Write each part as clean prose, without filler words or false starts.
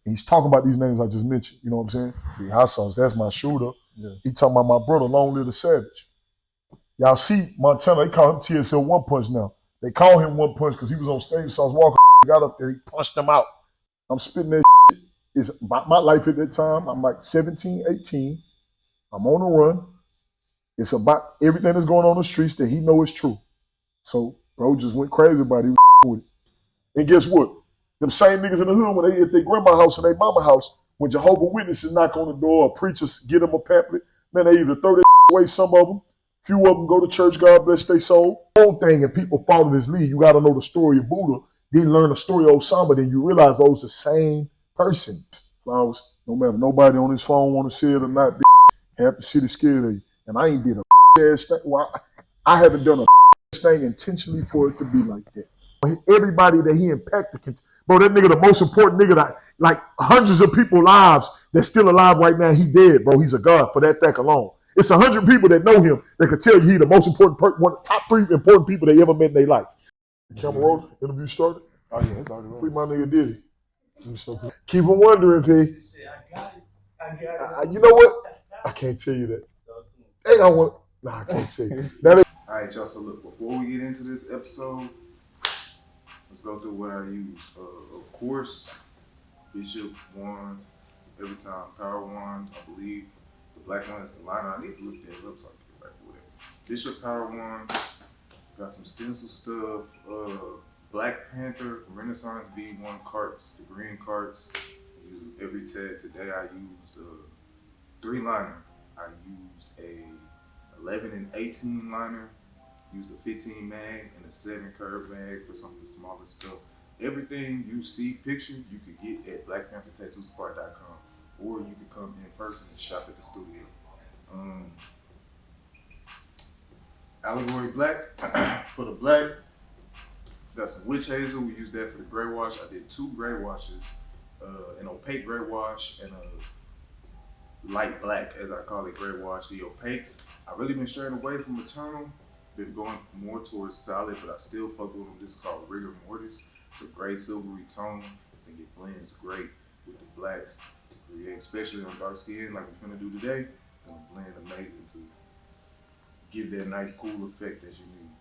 He's talking about these names I just mentioned. You know what I'm saying? The hot sauce, that's my shooter. Yeah. He talking about my brother, Long Little Savage. Y'all see Montana, they call him TSL One Punch now. They call him One Punch because he was on stage. Sauce Walker got up there, he punched him out. I'm spitting that shit. It's about my life at that time. I'm like 17, 18. I'm on the run. It's about everything that's going on in the streets that he know is true. So, bro just went crazy about it. He was with it. And guess what? Them same niggas in the hood, when they at their grandma's house and their mama house, when Jehovah's Witnesses knock on the door or preachers get them a pamphlet, man, they either throw that away, some of them. Few of them go to church, God bless their soul. Whole thing, and people follow this lead. You got to know the story of Buddha. Then learn the story of Osama, then you realize those the same person. Flowers, no matter nobody on his phone want to say it or not, half the city scared of you. And I ain't did a ass thing. Well, I haven't done a thing intentionally for it to be like that. Everybody that he impacted, bro, that nigga the most important nigga that, like hundreds of people's lives that's still alive right now, he dead, bro. He's a god for that fact alone. It's 100 people that know him that can tell you he the most important one of the top 3 important people they ever met in their life. Camera roll, interview started. Oh yeah, it's already rolling. Free my nigga Diddy. Keep on wondering, P. I got it. You know what? I can't tell you that. Hey, I can't tell you. All right, y'all. So look, before we get into this episode, let's go through what I use. Of course, Bishop wand, every time Power wand. I believe the black one is the liner. I need to look that up so I can get back with it. Bishop Power wand. Got some stencil stuff. Black Panther Renaissance V1 carts, the green carts. I use them every tag. Today I used 3 liner. I used a 11 and 18 liner. Used a 15 mag and a 7 curve mag for some of the smaller stuff. Everything you see pictured, you could get at blackpanthertattoosupply.com, or you could come in person and shop at the studio. Allegory Black, for the black, got some witch hazel. We used that for the gray wash. I did 2 gray washes, an opaque gray wash and a light black, as I call it, gray wash. The opaques, I've really been straying away from maternal. Been going more towards solid, but I still fuck with them. This is called rigor mortis. It's a gray silvery tone. I think it blends great with the blacks to create, especially on dark skin like we're finna do today. It's gonna blend amazing to give that nice cool effect that you need.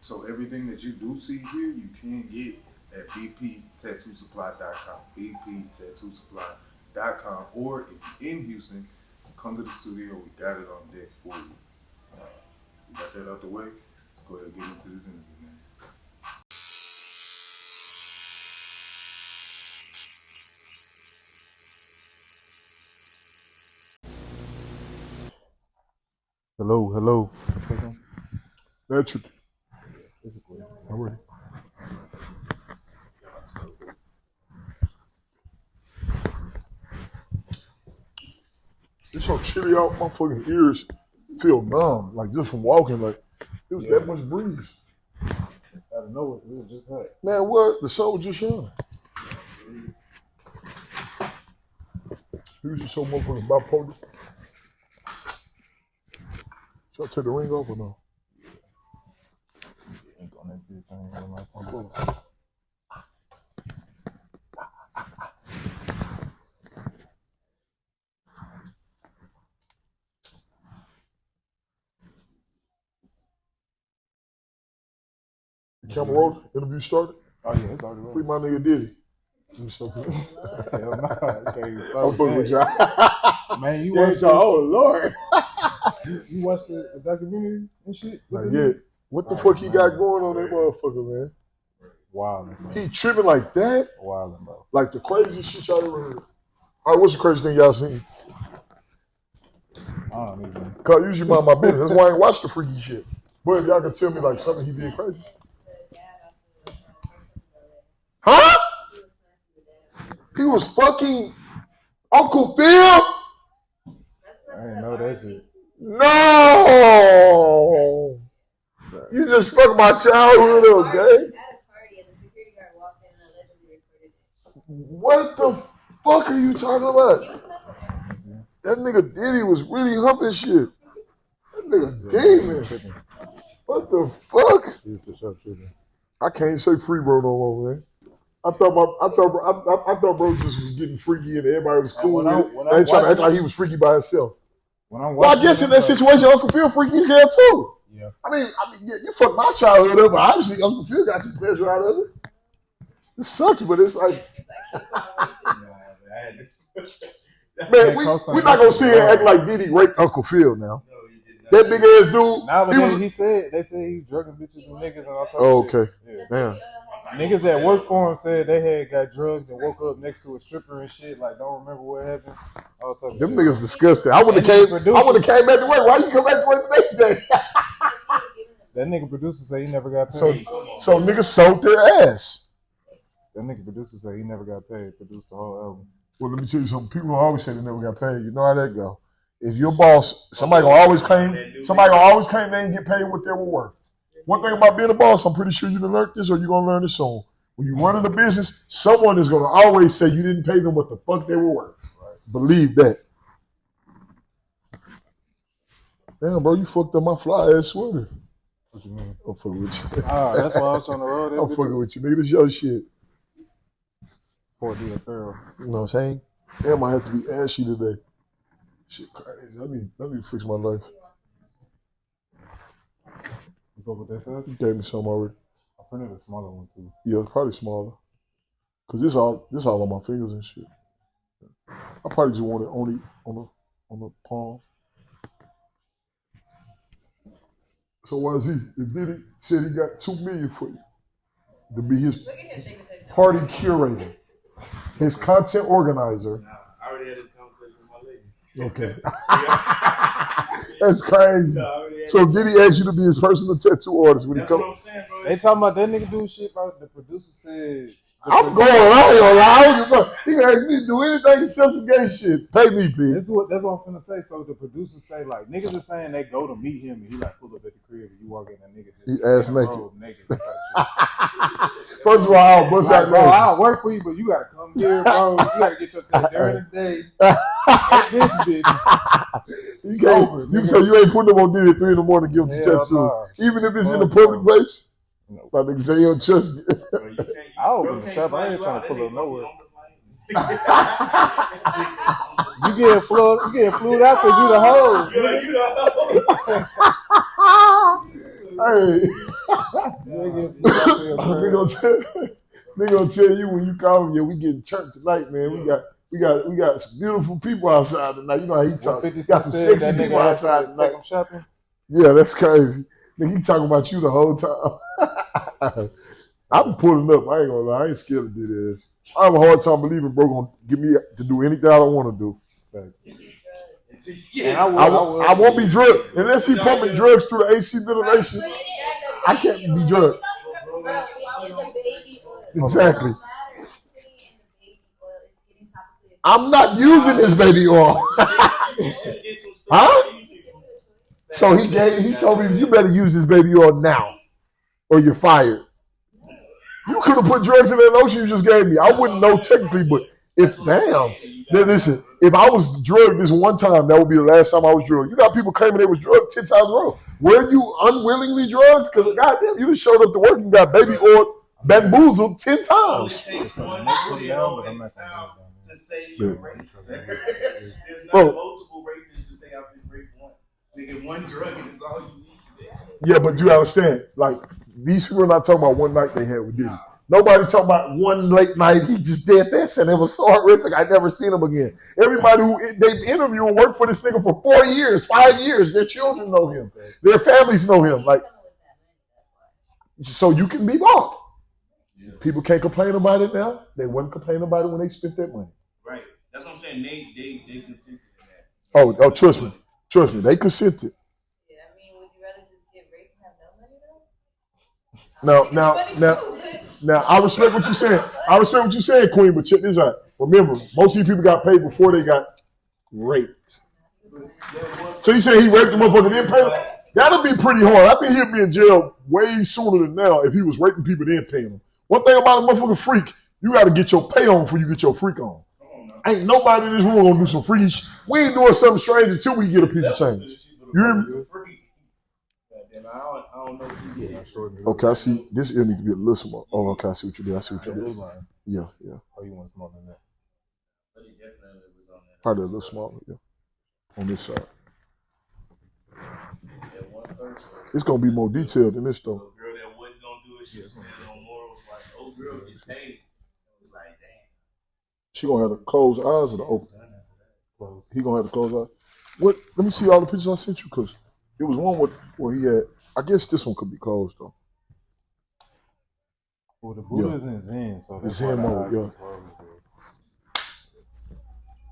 So everything that you do see here, you can get at bptattoosupply.com, bptattoosupply.com, or if you're in Houston, come to the studio. We got it on deck for you. We got that out the way. Let's go ahead and get into this interview, man. Hello. That's it. I'm ready. It's so chilly out, my fucking ears feel numb, like just from walking, like it was that much breeze. Out of nowhere, it was just hot. Man, what? The sun was just shining. Usually so motherfucking bipolar. Should I take the ring off or no? Ain't on that big thing. Camera roll, interview started. Oh yeah, it's already rolling. Free my nigga Diddy. Hell nah, I can't even start. I'm fucking with y'all. Man, you watched oh Lord. You watched the documentary and shit? Not yet. What the fuck he got going on that motherfucker, man? Wildin', man. He tripping like that? Wildin', bro. Like the craziest shit y'all ever heard. All right, what's the craziest thing y'all seen? I don't even. Cause I usually mind my business. That's why I ain't watch the freaky shit. But if y'all can tell me like something he did crazy. Huh? He was fucking Uncle Phil? I didn't know that shit. No! You just fucked my childhood up, gang. At a party, and the security guard walked in and allegedly recorded it. What the fuck are you talking about? That nigga Diddy was really humping shit. That nigga demon. What the fuck? I can't say free bro no more, man. I thought bro just was getting freaky and everybody was cool with it. when They I'm trying to act watching like he was freaky by himself. When I'm Well, I watching guess it, in that situation, Uncle Phil freaky as hell too. Yeah. I mean, yeah, you fucked my childhood up, but obviously Uncle Phil got some pleasure out of it. It sucks, but it's like, man, we're not gonna sit here and act like Diddy raped Uncle Phil now. That big ass dude. Nowadays, they said he was drugging bitches and niggas and all types of shit. Okay. Yeah. Damn. Niggas that worked for him said they had got drugged and woke up next to a stripper and shit. Like, don't remember what happened. All types of Them shit. niggas disgusting. I would have came back to work. Why you come back to work the next day? That nigga producer said he never got paid. So niggas sold their ass. That nigga producer said he never got paid. Produced the whole album. Well, let me tell you something. People always say they never got paid. You know how that go. If your boss, somebody gonna always claim they didn't get paid what they were worth. One thing about being a boss, I'm pretty sure you done learned this or you're gonna learn this soon. When you run in a business, someone is gonna always say you didn't pay them what the fuck they were worth. Right. Believe that. Damn, bro, you fucked up my fly ass sweater. What you mean? I'm fucking with you. That's why I was on the road. I'm fucking with you, nigga. This your shit. 4D apparel. You know what I'm saying? Damn, I have to be ashy today. Shit crazy. Let me fix my life. You go with that size? You gave me some already. I printed a smaller one too. Yeah, it's probably smaller. Cause this all on my fingers and shit. I probably just want it only on the palm. So why is he? If Diddy said he got $2 million for you to be his party curator, his content organizer. I already had this conversation with my lady. Okay. That's crazy. So Diddy asked you to be his personal tattoo artist when That's he what told. I'm saying, bro. They talking about that nigga do shit, bro. The producer said. I'm going. I ain't gonna lie. He gonna ask me to do anything except some gay shit. Pay me, P. That's what I'm finna say. So the producers say like niggas are saying they go to meet him and he like pull up at the crib and you walk in that nigga just He ass naked. First of all, I'll bust out bro, I'll work for you, but you gotta come here, bro. You gotta get your tattoo during the day. This bitch. You ain't putting them on Diddy at 3 in the morning to give him the tattoo. Nah. Even if it's in a public place. No. My nigga say you don't trust it. I open the shop. I ain't trying to pull up nowhere. You getting flued out because you the hoes. Hey. They gonna tell you when you call them, yeah, we getting church tonight, man. We got some beautiful people outside tonight. You know how he talk. Got some sexy people outside tonight. Take them shopping. Yeah, that's crazy. Nigga, he talking about you the whole time. I'm pulling up. I ain't gonna lie. I ain't scared to do this. I have a hard time believing bro gonna get me to do anything I don't want to do. Yeah, I won't be drugged. Unless he put me drugs through the AC ventilation, I can't be drugged. Exactly. I'm not using this baby oil. Huh? So he told me, you better use this baby oil now or you're fired. You could have put drugs in that lotion you just gave me. I wouldn't know technically, but listen, if I was drugged this one time, that would be the last time I was drugged. You got people claiming they was drugged 10 times in a row. Were you unwillingly drugged? Because goddamn, you just showed up to work and got baby oil bamboozled 10 times. To say you're raped, sir. There's not multiple rapists to say I've been raped once. Nigga, one drug and it's all you need. Yeah, but you understand, like, these people are not talking about one night they had with Diddy. Nobody talking about one late night he just did this and it was so horrific I never seen him again. Everybody who they interview and work for this nigga for 4 years, 5 years, their children know him. Their families know him. Like, so you can be bought. Yeah. People can't complain about it now. They wouldn't complain about it when they spent that money. Right. That's what I'm saying. They consented to that. Oh, trust me. Trust me. They consented. Yeah, I mean, would you rather just get raped and have no money though? Now, I respect what you're saying. Queen, but check this out. Remember, most of these people got paid before they got raped. So you say he raped the motherfucker, didn't pay him? That'll be pretty hard. I think he'll be in jail way sooner than now if he was raping people and didn't pay them. One thing about a motherfucking freak, you got to get your pay on before you get your freak on. Ain't nobody in this room gonna do some freaky shit. We ain't doing something strange until we get a piece of change. You hear me? I don't know what you said. Okay, I see. This ear needs to be a little small. Oh, okay, I see what you did. I see what you did. Yeah. Oh, you want smaller than that? But it definitely was on that. Probably a little smaller, yeah. On this side. That one person. It's gonna be more detailed than this though. The girl that wasn't gonna do it, she was standing on morals like, oh girl, get paid. It was like, damn. She gonna have to close eyes or the open. Close. He gonna have to close eyes. What? Let me see all the pictures I sent you, cause it was one where he had. I guess this one could be closed though. Well, the Buddha is in Zen, so that's Zen why the mode, eyes yeah. are closed.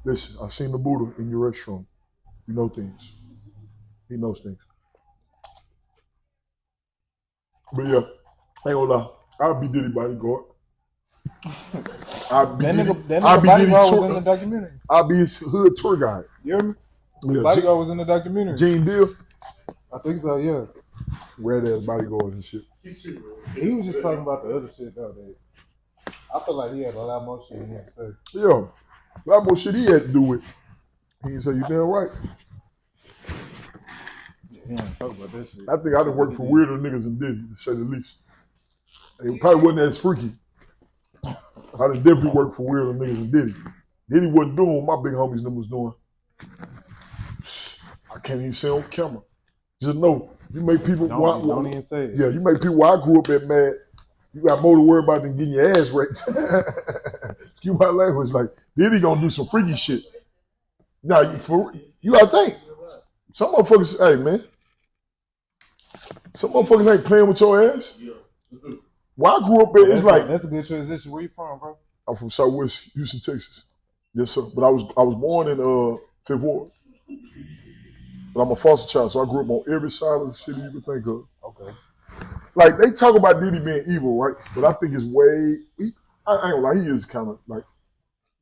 Listen, I seen the Buddha in your restroom. You know things. He knows things. But yeah, I ain't gonna lie. I'll be Diddy bodyguard. I'll be That Diddy. nigga I'll be Diddy bodyguard was in the tour. documentary. I'll be his hood tour guide. You hear me? The Yeah, bodyguard was in the documentary. Gene Deal. I think so, yeah. Red ass bodyguards and shit. He was just talking about the other shit though. That I feel like he had a lot more shit he had to say. Yeah, a lot more shit he had to do with. He didn't say you damn right. Yeah, he don't talk about that shit. I think I done worked for weirder niggas than Diddy, to say the least. It probably wasn't as freaky. I done definitely worked for weirder niggas than Diddy. Diddy wasn't doing what my big homies them was doing. I can't even say on camera. Just know, you make people Don't even say it. Yeah, you make people where I grew up at mad. You got more to worry about than getting your ass raped. Excuse my language. Like, Diddy gonna do some freaky shit. Now, you gotta think. Some motherfuckers, hey man, some motherfuckers ain't playing with your ass. Where I grew up at, it's like that's a good transition. Where you from, bro? I'm from Southwest Houston, Texas. Yes, sir. But I was born in Fifth Ward. But I'm a foster child, so I grew up on every side of the city you can think of. Okay. Like, they talk about Diddy being evil, right? But I think it's way, I ain't gonna lie, he is kind of like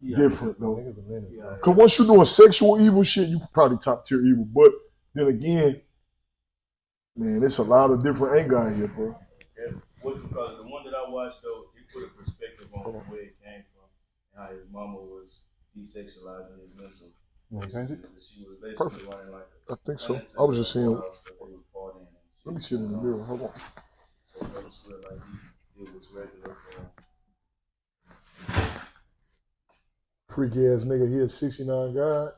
different though. Niggas a menace, bro. Because once you're doing sexual evil shit, you probably top tier evil. But then again, man, there's a lot of different anger out here, bro. Yeah, what you call it? The one that I watched though, it put a perspective on where it came from and how his mama was desexualizing his mental. You want to change it? She was basically Perfect. running like I think so. I was just saying, let me sit in the mirror. Hold on. So it was like it was regular for him. Freaky ass nigga here, 69 God.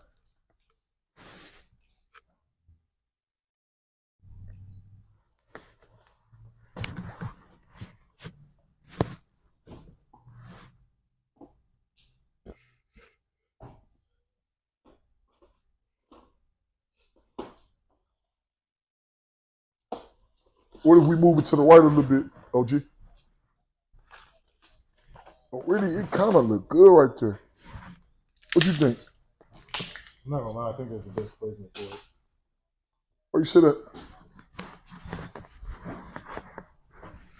What if we move it to the right a little bit, OG? Oh, really, it kind of look good right there. What you think? I'm not gonna lie, I think that's the best placement for it. Where you sit at?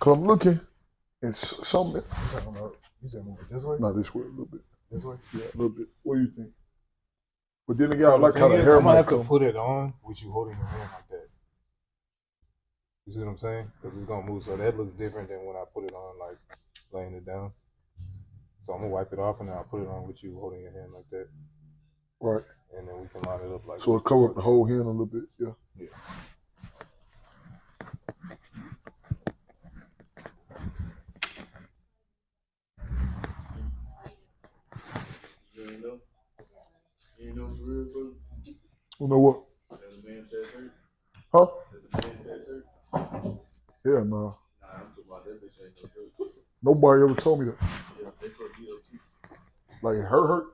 Cause I'm looking and something. You said move it this way? No, this way a little bit. This way? Yeah, a little bit. What do you think? But then again, So I like the how thing the is, hair I'm gonna might have to come. put it on with you holding your hand like that. You see what I'm saying? Because it's gonna move, so that looks different than when I put it on, like laying it down. So I'm gonna wipe it off and then I'll put it on with you holding your hand like that. Right. And then we can line it up like So that. it cover up the whole hand a little bit. Yeah. Yeah. You know for real, bro? You know what? That the man that hurt? Huh? That the man that hurt? Yeah, nah. Nah, I'm talking about that bitch ain't no joke. Nobody ever told me that. Yeah, they put me up too. Like, it hurt?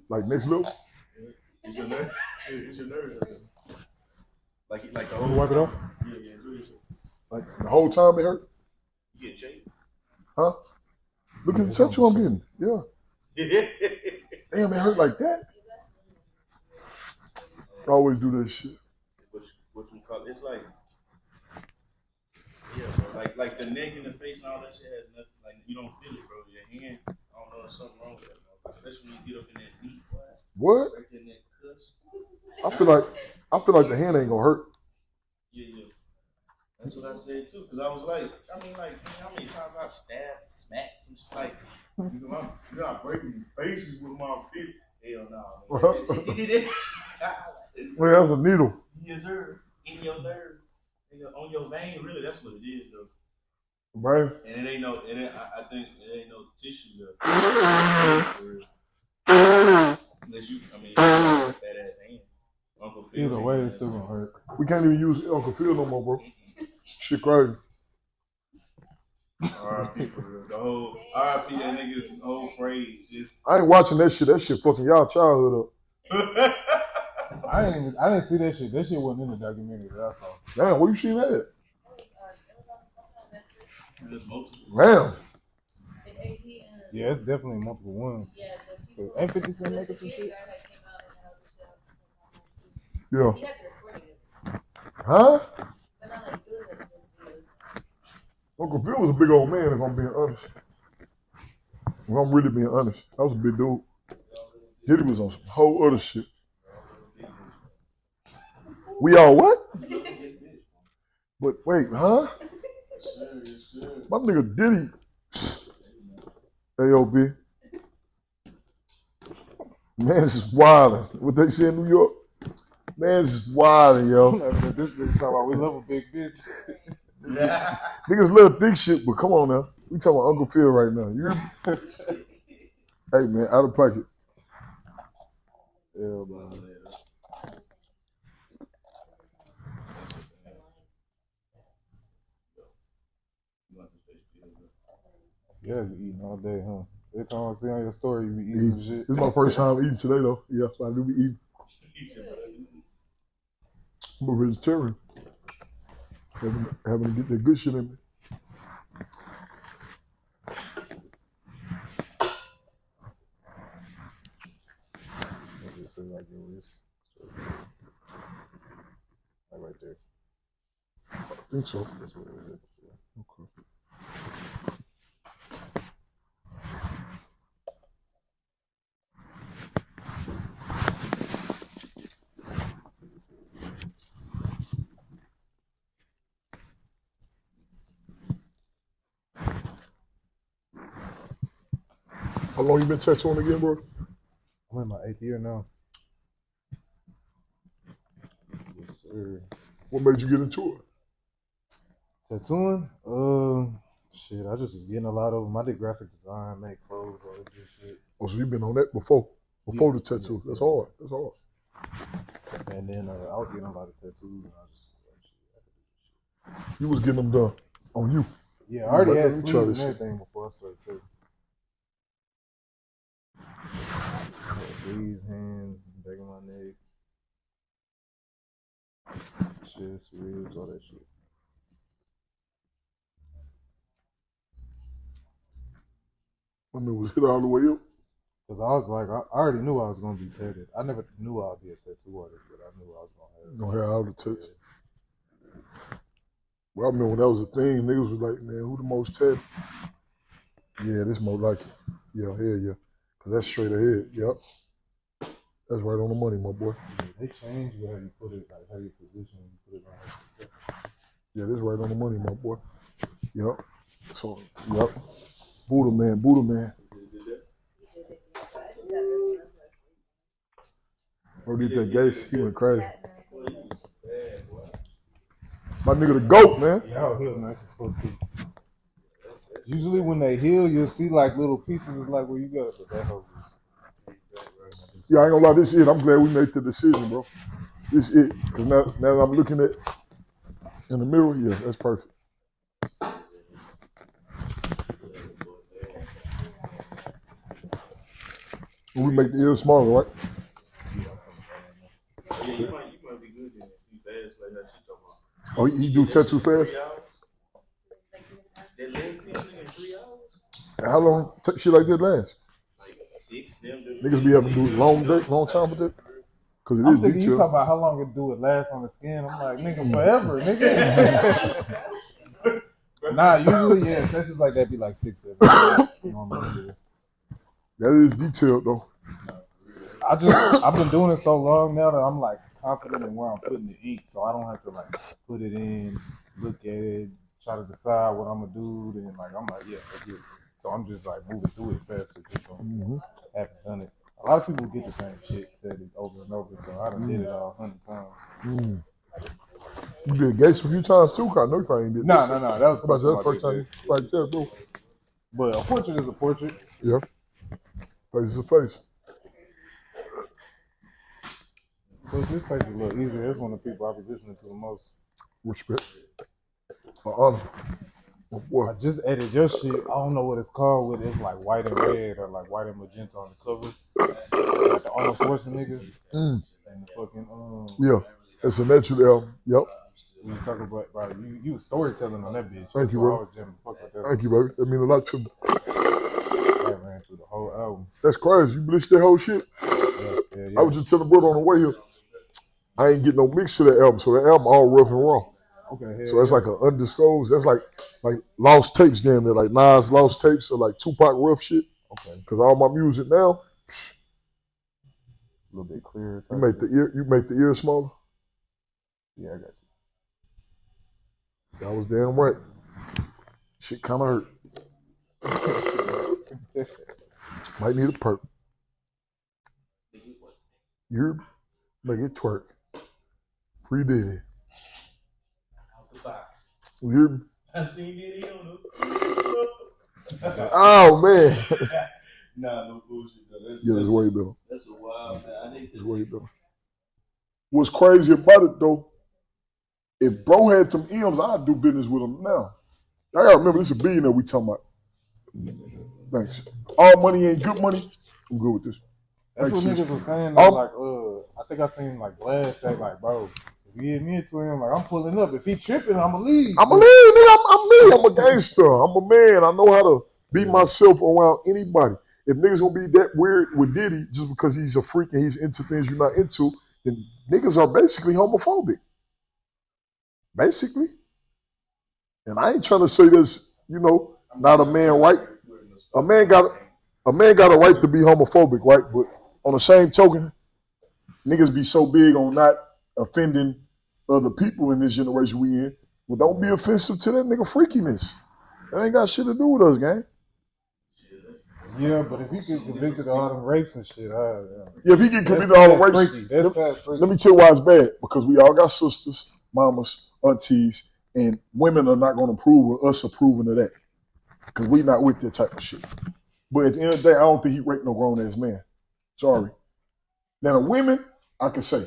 Like, next level? It's your nerve. It's your nerve. Like the You whole wipe it off? Yeah, do it. Like, the whole time it hurt? You get shaped. Huh? Look at the tattoo I'm getting. Yeah. Damn, it hurt like that? I always do that shit. What you call it? It's like, yeah, bro. Like the neck and the face and all that shit has nothing. Like, you don't feel it, bro. Your hand, I don't know, there's something wrong with that, bro. Especially when you get up in that knee, boy. What? Right there in that cusp. I feel like the hand ain't gonna hurt. Yeah. That's what I said too. Cause I was like, man, how many times I stabbed, smacked some shit like, you know, I breaking faces with my feet. Hell no. Well, that's a needle. Yes, sir. In your nerve. On your vein, really, that's what it is, though. Right? And it ain't no, I think it ain't no tissue there. For real. Unless you, I mean, you got a fat ass hand. Uncle Phil. Either way, it's still gonna hurt. We can't even use Uncle Phil no more, bro. Shit crazy. R.I.P. for real. The whole R.I.P. that nigga's whole phrase just. I ain't watching that shit. That shit fucking y'all childhood up. I didn't see that shit. That shit wasn't in the documentary that I saw. Damn, where you seen that? There's multiple. Damn. Yeah, it's definitely multiple ones. Yeah, Ain't 50 Cent making some shit? Yeah. Huh? Uncle Phil was a big old man, if I'm being honest. If I'm really being honest. I was a big dude. Diddy was on some whole other shit. We all what? But wait, huh? My nigga Diddy. A.O.B. Man's is wildin'. What they say in New York? Man's is wildin', yo. This nigga talking about we love a big bitch. Niggas love thick shit, but come on now. We talking about Uncle Phil right now. You hear me? Hey, man, out of pocket. Yeah, man. Yeah, you eating all day, huh? Every time I see on your story, you be eating some shit. This is my first time eating today, though. Yeah, I do be eating. I'm a vegetarian. Having to get that good shit in me. Just like your wrist. Like right there. I think so. That's what it is. Okay. How long you been tattooing again, bro? I'm in my 8th year now. Yes, sir. What made you get into it? Tattooing? Shit, I just was getting a lot of them. I did graphic design, make clothes, all that good shit. Oh, so you been on that before the tattoo. Yeah. That's hard. That's hard. And then I was getting a lot of tattoos, and I just like, shit, I could do this shit. You was getting them done on you. Yeah, I already Let had me try sleeves this and shit. everything before I started tattooing. Sleeves, hands, back of my neck, chest, ribs, all that shit. I mean, was hit all the way up. Cause I was like, I already knew I was gonna be tatted. I never knew I'd be a tattoo artist, but I knew I was Gonna have all the tats. Well, I remember when that was a thing, niggas was like, man, who the most tatted? Yeah, this more like it. Yeah, hell yeah. Cause that's straight ahead. Yep. That's right on the money, my boy. Yeah, they changed how you put it, like how you position it, you put it on. Yeah, this right on the money, my boy. Yep. So, yep. Buddha man, Buddha man. Bro did that gase, he went crazy. My nigga the GOAT, man. Y'all heal nice as fuck too. Usually when they heal, you'll see like little pieces of like where you got it, but that hoe. Yeah, I ain't gonna lie, this is it. I'm glad we made the decision, bro. This is it. Cause now that I'm looking at in the mirror, yeah, that's perfect. We make the ears smaller, right? Yeah, you might be good then. You fast like that shit talking about. Oh, he do tattoo fast? That leg piercing in 3 hours? How long shit like that last? Like 6 them. Niggas be having to do long time with that? Cause it I'm is thinking you detailed. talking about how long it do it last on the skin. I'm like, nigga, forever, nigga. Nah, usually, yeah, sessions like that be like 6, 7 days. Normally, yeah. That is detailed though. I've been doing it so long now that I'm like confident in where I'm putting the ink, so I don't have to like put it in, look at it, try to decide what I'm gonna do. Then like I'm like, yeah, that's good. So I'm just like moving through it faster because I haven't done it. A lot of people get the same shit said it over and over, so I done did it all 100 times. You did Gates a few times too. I know you probably ain't did. No. That was the first time. Right there, bro. But a portrait is a portrait. Yeah. Face is a face. But this face is a little easier. That's one of the people I be listening to the most. Respect. My honor. My boy. I just edited your shit. I don't know what it's called. With it's like white and red or like white and magenta on the cover. Like the Arnold Schwarzenegger. And the fucking Yeah. It's a natural album. Yep. We talk about you was storytelling on that bitch. Thank you, bro. Thank you, baby. That means a lot to me. I ran through the whole album. That's crazy. You bleached that whole shit? Yeah. I was just telling the brother on the way here, I ain't get no mix to that album, so the album all rough and raw. Okay. So that's like an undisclosed. That's like lost tapes, damn near, like Nas lost tapes or like Tupac rough shit. Okay. Because all my music now, a little bit clearer. You make the ear smaller. Yeah, I got you. That was damn right. Shit kind of hurt. Might need a perk. You make it twerk. Free Diddy. Out the box. You hear me? I seen Diddy on the. Oh man. Nah, no bullshit. Yeah, it's way better. That's a wild man. I think it's way better. What's crazy about it though? If bro had them M's, I'd do business with him now. I gotta remember this is a billionaire we talking about. Thanks. All money ain't good money. I'm good with this. That's Thanks, what niggas was saying. Though, I think I seen like Glad say like, bro, if you hit me into him, like I'm pulling up. If he tripping, I'ma leave. I'ma leave, nigga. I'm me. I'm a gangster. I'm a man. I know how to be myself around anybody. If niggas gonna be that weird with Diddy just because he's a freak and he's into things you're not into, then niggas are basically homophobic. Basically. And I ain't trying to say this, not a man right. A man got a right to be homophobic, right? But on the same token, niggas be so big on not offending other people in this generation we in. Well, don't be offensive to that nigga freakiness. That ain't got shit to do with us, gang. Yeah, but if he get convicted of all them rapes and shit, if he get convicted of all the rapes, let me tell you why it's bad. Because we all got sisters, mamas, aunties, and women are not going to approve of us approving of that. Because we not with that type of shit. But at the end of the day, I don't think he raped no grown-ass man. Sorry. Now, the women, I can say,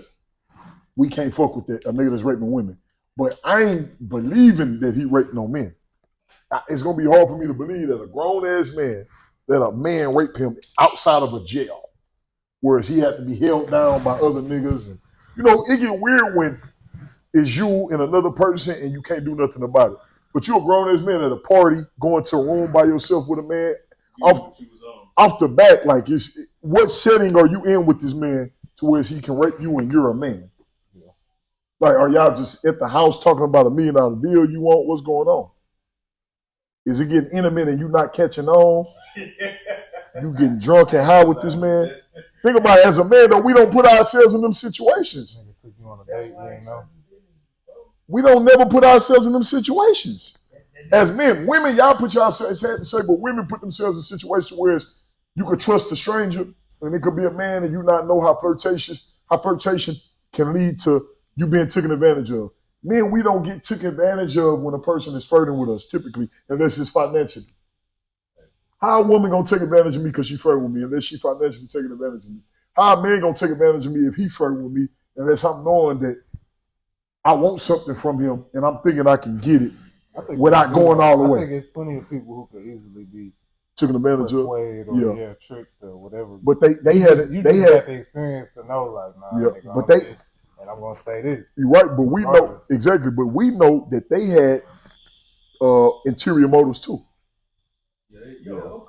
we can't fuck with that, a nigga that's raping women. But I ain't believing that he raped no men. It's going to be hard for me to believe that a grown-ass man, that a man raped him outside of a jail. Whereas he had to be held down by other niggas. And, it get weird when it's you and another person and you can't do nothing about it. But you're a grown-ass man at a party, going to a room by yourself with a man. Off the bat, like, what setting are you in with this man to where he can rape you and you're a man? Yeah. Like, are y'all just at the house talking about $1 million deal you want? What's going on? Is it getting intimate and you not catching on? You getting drunk and high with this man? Think about it, as a man, though, we don't put ourselves in them situations. Took you on a date, you ain't know. We don't never put ourselves in them situations. As men, women, y'all put yourselves, it's sad to say, but women put themselves in situations where you could trust a stranger, and it could be a man, and you not know how flirtation can lead to you being taken advantage of. Men, we don't get taken advantage of when a person is flirting with us, typically, unless it's financially. How a woman gonna take advantage of me because she flirting with me unless she financially taking advantage of me? How a man gonna take advantage of me if he flirting with me unless I'm knowing that I want something from him and I'm thinking I can get it without going all the way? I think there's plenty of people who could easily be taken advantage of, or tricked or whatever. But they had the experience to know, like, nah, nigga, but they this, and I'm gonna stay this. You're right, but we know exactly. But we know that they had interior motives too. Of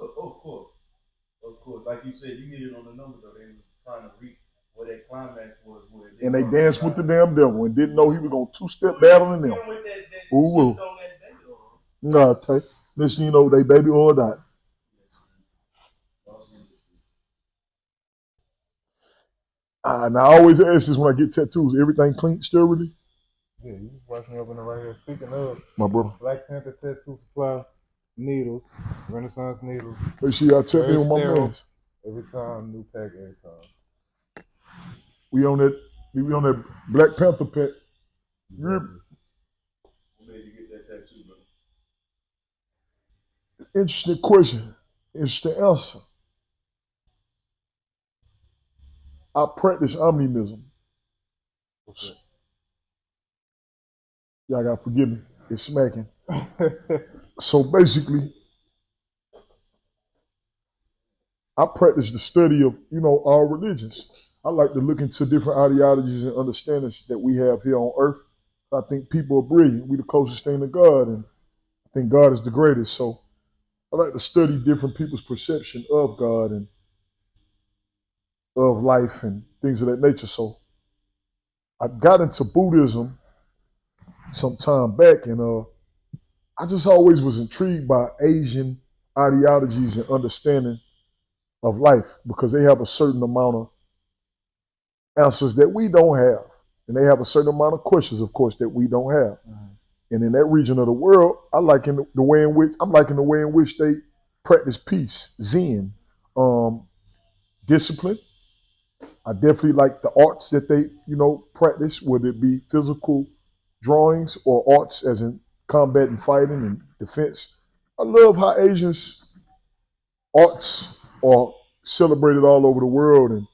course. Like you said, you hit it on the number though. They was trying to reach where that climax was. And they danced with the damn devil and didn't know he was gonna two-step battling them. Ooh, nah, listen, they baby or not. And I always ask this when I get tattoos. Everything clean, sterility? Yeah, you just watch me up in the right here. Speaking of, my brother, Black Panther Tattoo Supply, needles, Renaissance needles. Make sure y'all tap in with my man. Every time, new pack every time. We on that Black Panther pack. Interesting question. Interesting answer. I practice omnism. Y'all gotta forgive me. It's smacking. So basically, I practice the study of, all religions. I like to look into different ideologies and understandings that we have here on earth. I think people are brilliant. We're the closest thing to God, and I think God is the greatest. So I like to study different people's perception of God and of life and things of that nature. So I got into Buddhism some time back, and I just always was intrigued by Asian ideologies and understanding of life because they have a certain amount of answers that we don't have. And they have a certain amount of questions, of course, that we don't have. And in that region of the world, I'm liking the way in which they practice peace, Zen, discipline. I definitely like the arts that they, practice, whether it be physical drawings or arts as in combat and fighting and defense. I love how Asians' arts are celebrated all over the world. And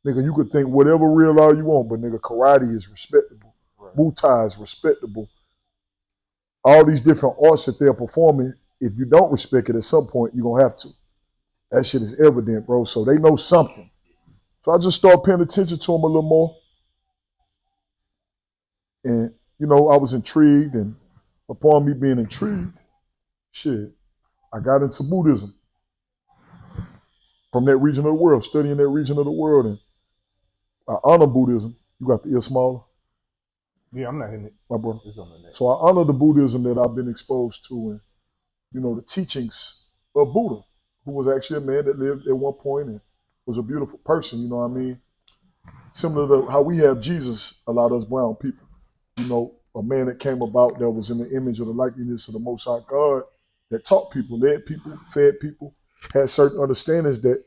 nigga, you could think whatever real art you want, but nigga, karate is respectable. Right. Muay Thai is respectable. All these different arts that they're performing, if you don't respect it at some point, you're going to have to. That shit is evident, bro. So they know something. So I just started paying attention to them a little more. And, I was intrigued. And upon me being intrigued, I got into Buddhism from that region of the world, studying that region of the world. And I honor Buddhism. You got the ear smaller? Yeah, I'm not hitting it. My brother. It's on the neck. So I honor the Buddhism that I've been exposed to and, the teachings of Buddha, who was actually a man that lived at one point and was a beautiful person, you know what I mean? Similar to how we have Jesus, a lot of us brown people. A man that came about that was in the image of the likeness of the Most High God, that taught people, led people, fed people, had certain understandings that,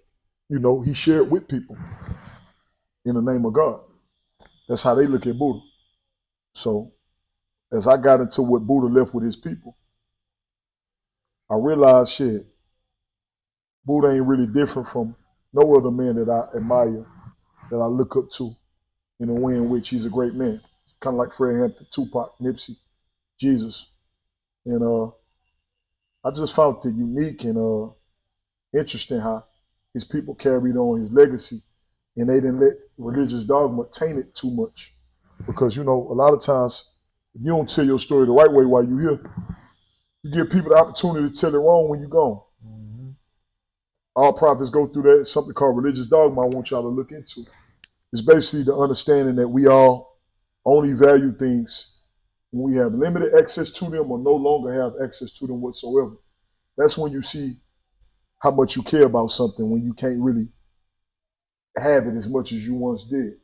he shared with people in the name of God. That's how they look at Buddha. So as I got into what Buddha left with his people, I realized, Buddha ain't really different from no other man that I admire, that I look up to in a way in which he's a great man. Kind of like Fred Hampton, Tupac, Nipsey, Jesus. And I just found it unique and interesting how his people carried on his legacy and they didn't let religious dogma taint it too much. Because, a lot of times, if you don't tell your story the right way while you're here, you give people the opportunity to tell it wrong when you're gone. Mm-hmm. All prophets go through that. It's something called religious dogma I want y'all to look into. It's basically the understanding that we all only value things when we have limited access to them or no longer have access to them whatsoever. That's when you see how much you care about something, when you can't really have it as much as you once did.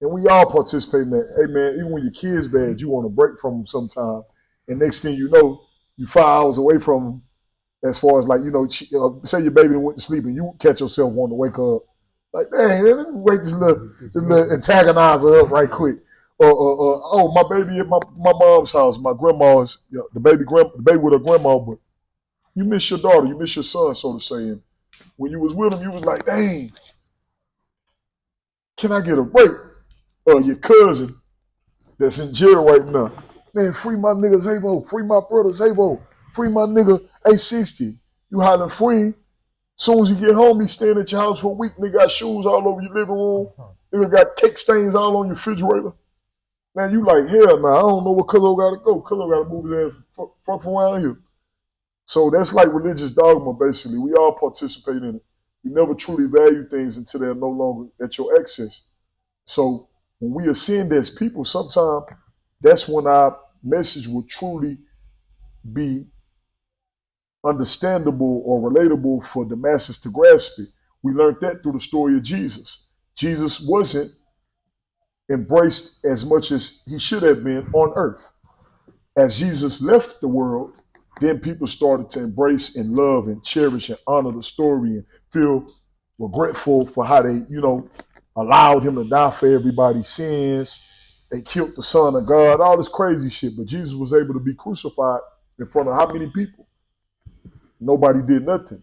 And we all participate in that. Hey, man, even when your kid's bad, you want to break from them sometime. And next thing you know, you're 5 hours away from them as far as say your baby went to sleep and you catch yourself wanting to wake up. Like, dang, let me wake this little antagonizer up right quick. Or my baby at my mom's house, my grandma's, the baby with her grandma, but you miss your daughter, you miss your son, so to say. And when you was with him, you was like, dang, can I get a break? Your cousin that's in jail right now. Man, free my nigga Zavo, free my brother Zavo, free my nigga A60. You hollering free. Soon as you get home, he's staying at your house for a week. Nigga got shoes all over your living room. Nigga got cake stains all on your refrigerator. Man, you like, hell nah, I don't know where Cuzzo gotta go. Cuzzo gotta move his ass from around here. So that's like religious dogma, basically. We all participate in it. You never truly value things until they're no longer at your access. So when we ascend as people, sometimes that's when our message will truly be understandable or relatable for the masses to grasp it. We learned that through the story of Jesus. Jesus wasn't embraced as much as he should have been on earth. As Jesus left the world, then people started to embrace and love and cherish and honor the story and feel regretful for how they, allowed him to die for everybody's sins. They killed the Son of God, all this crazy shit. But Jesus was able to be crucified in front of how many people? nobody did nothing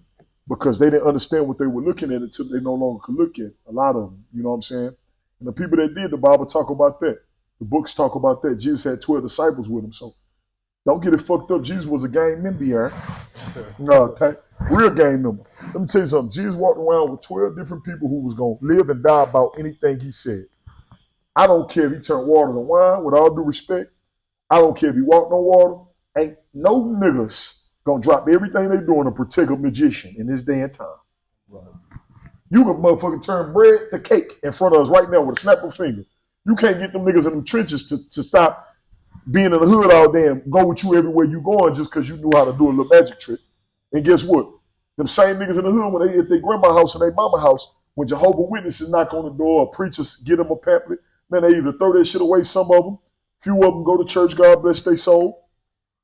because they didn't understand what they were looking at until they no longer could look at a lot of them. You know what I'm saying? And the people that did, the Bible talk about that. The books talk about that. Jesus had 12 disciples with him. So don't get it fucked up. Jesus was a gang member here. No, real gang member. Let me tell you something. Jesus walked around with 12 different people who was going to live and die about anything he said. I don't care if he turned water to wine, with all due respect. I don't care if he walked on water. Ain't no niggas gonna drop everything they doing to protect a magician in this day and time. Right. You can motherfucking turn bread to cake in front of us right now with a snap of a finger. You can't get them niggas in them trenches to stop being in the hood all day and go with you everywhere you going just because you knew how to do a little magic trick. And guess what? Them same niggas in the hood, when they at their grandma house and their mama house, when Jehovah's Witnesses knock on the door or preachers get them a pamphlet, man, they either throw that shit away, some of them. Few of them go to church, God bless their soul.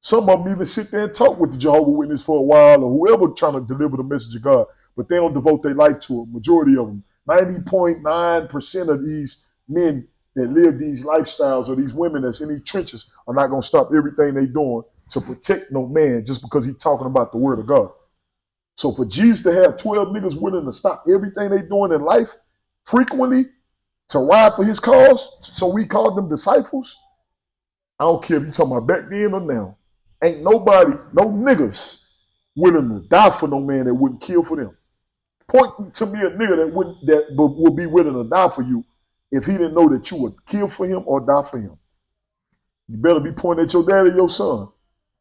Some of them even sit there and talk with the Jehovah's Witness for a while or whoever trying to deliver the message of God, but they don't devote their life to it. Majority of them, 90.9% of these men that live these lifestyles or these women that's in these trenches are not going to stop everything they doing to protect no man just because he's talking about the word of God. So for Jesus to have 12 niggas willing to stop everything they doing in life frequently to ride for his cause, so we called them disciples, I don't care if you talking about back then or now. Ain't nobody, no niggas willing to die for no man that wouldn't kill for them. Point to me a nigga that would be willing to die for you if he didn't know that you would kill for him or die for him. You better be pointing at your dad or your son,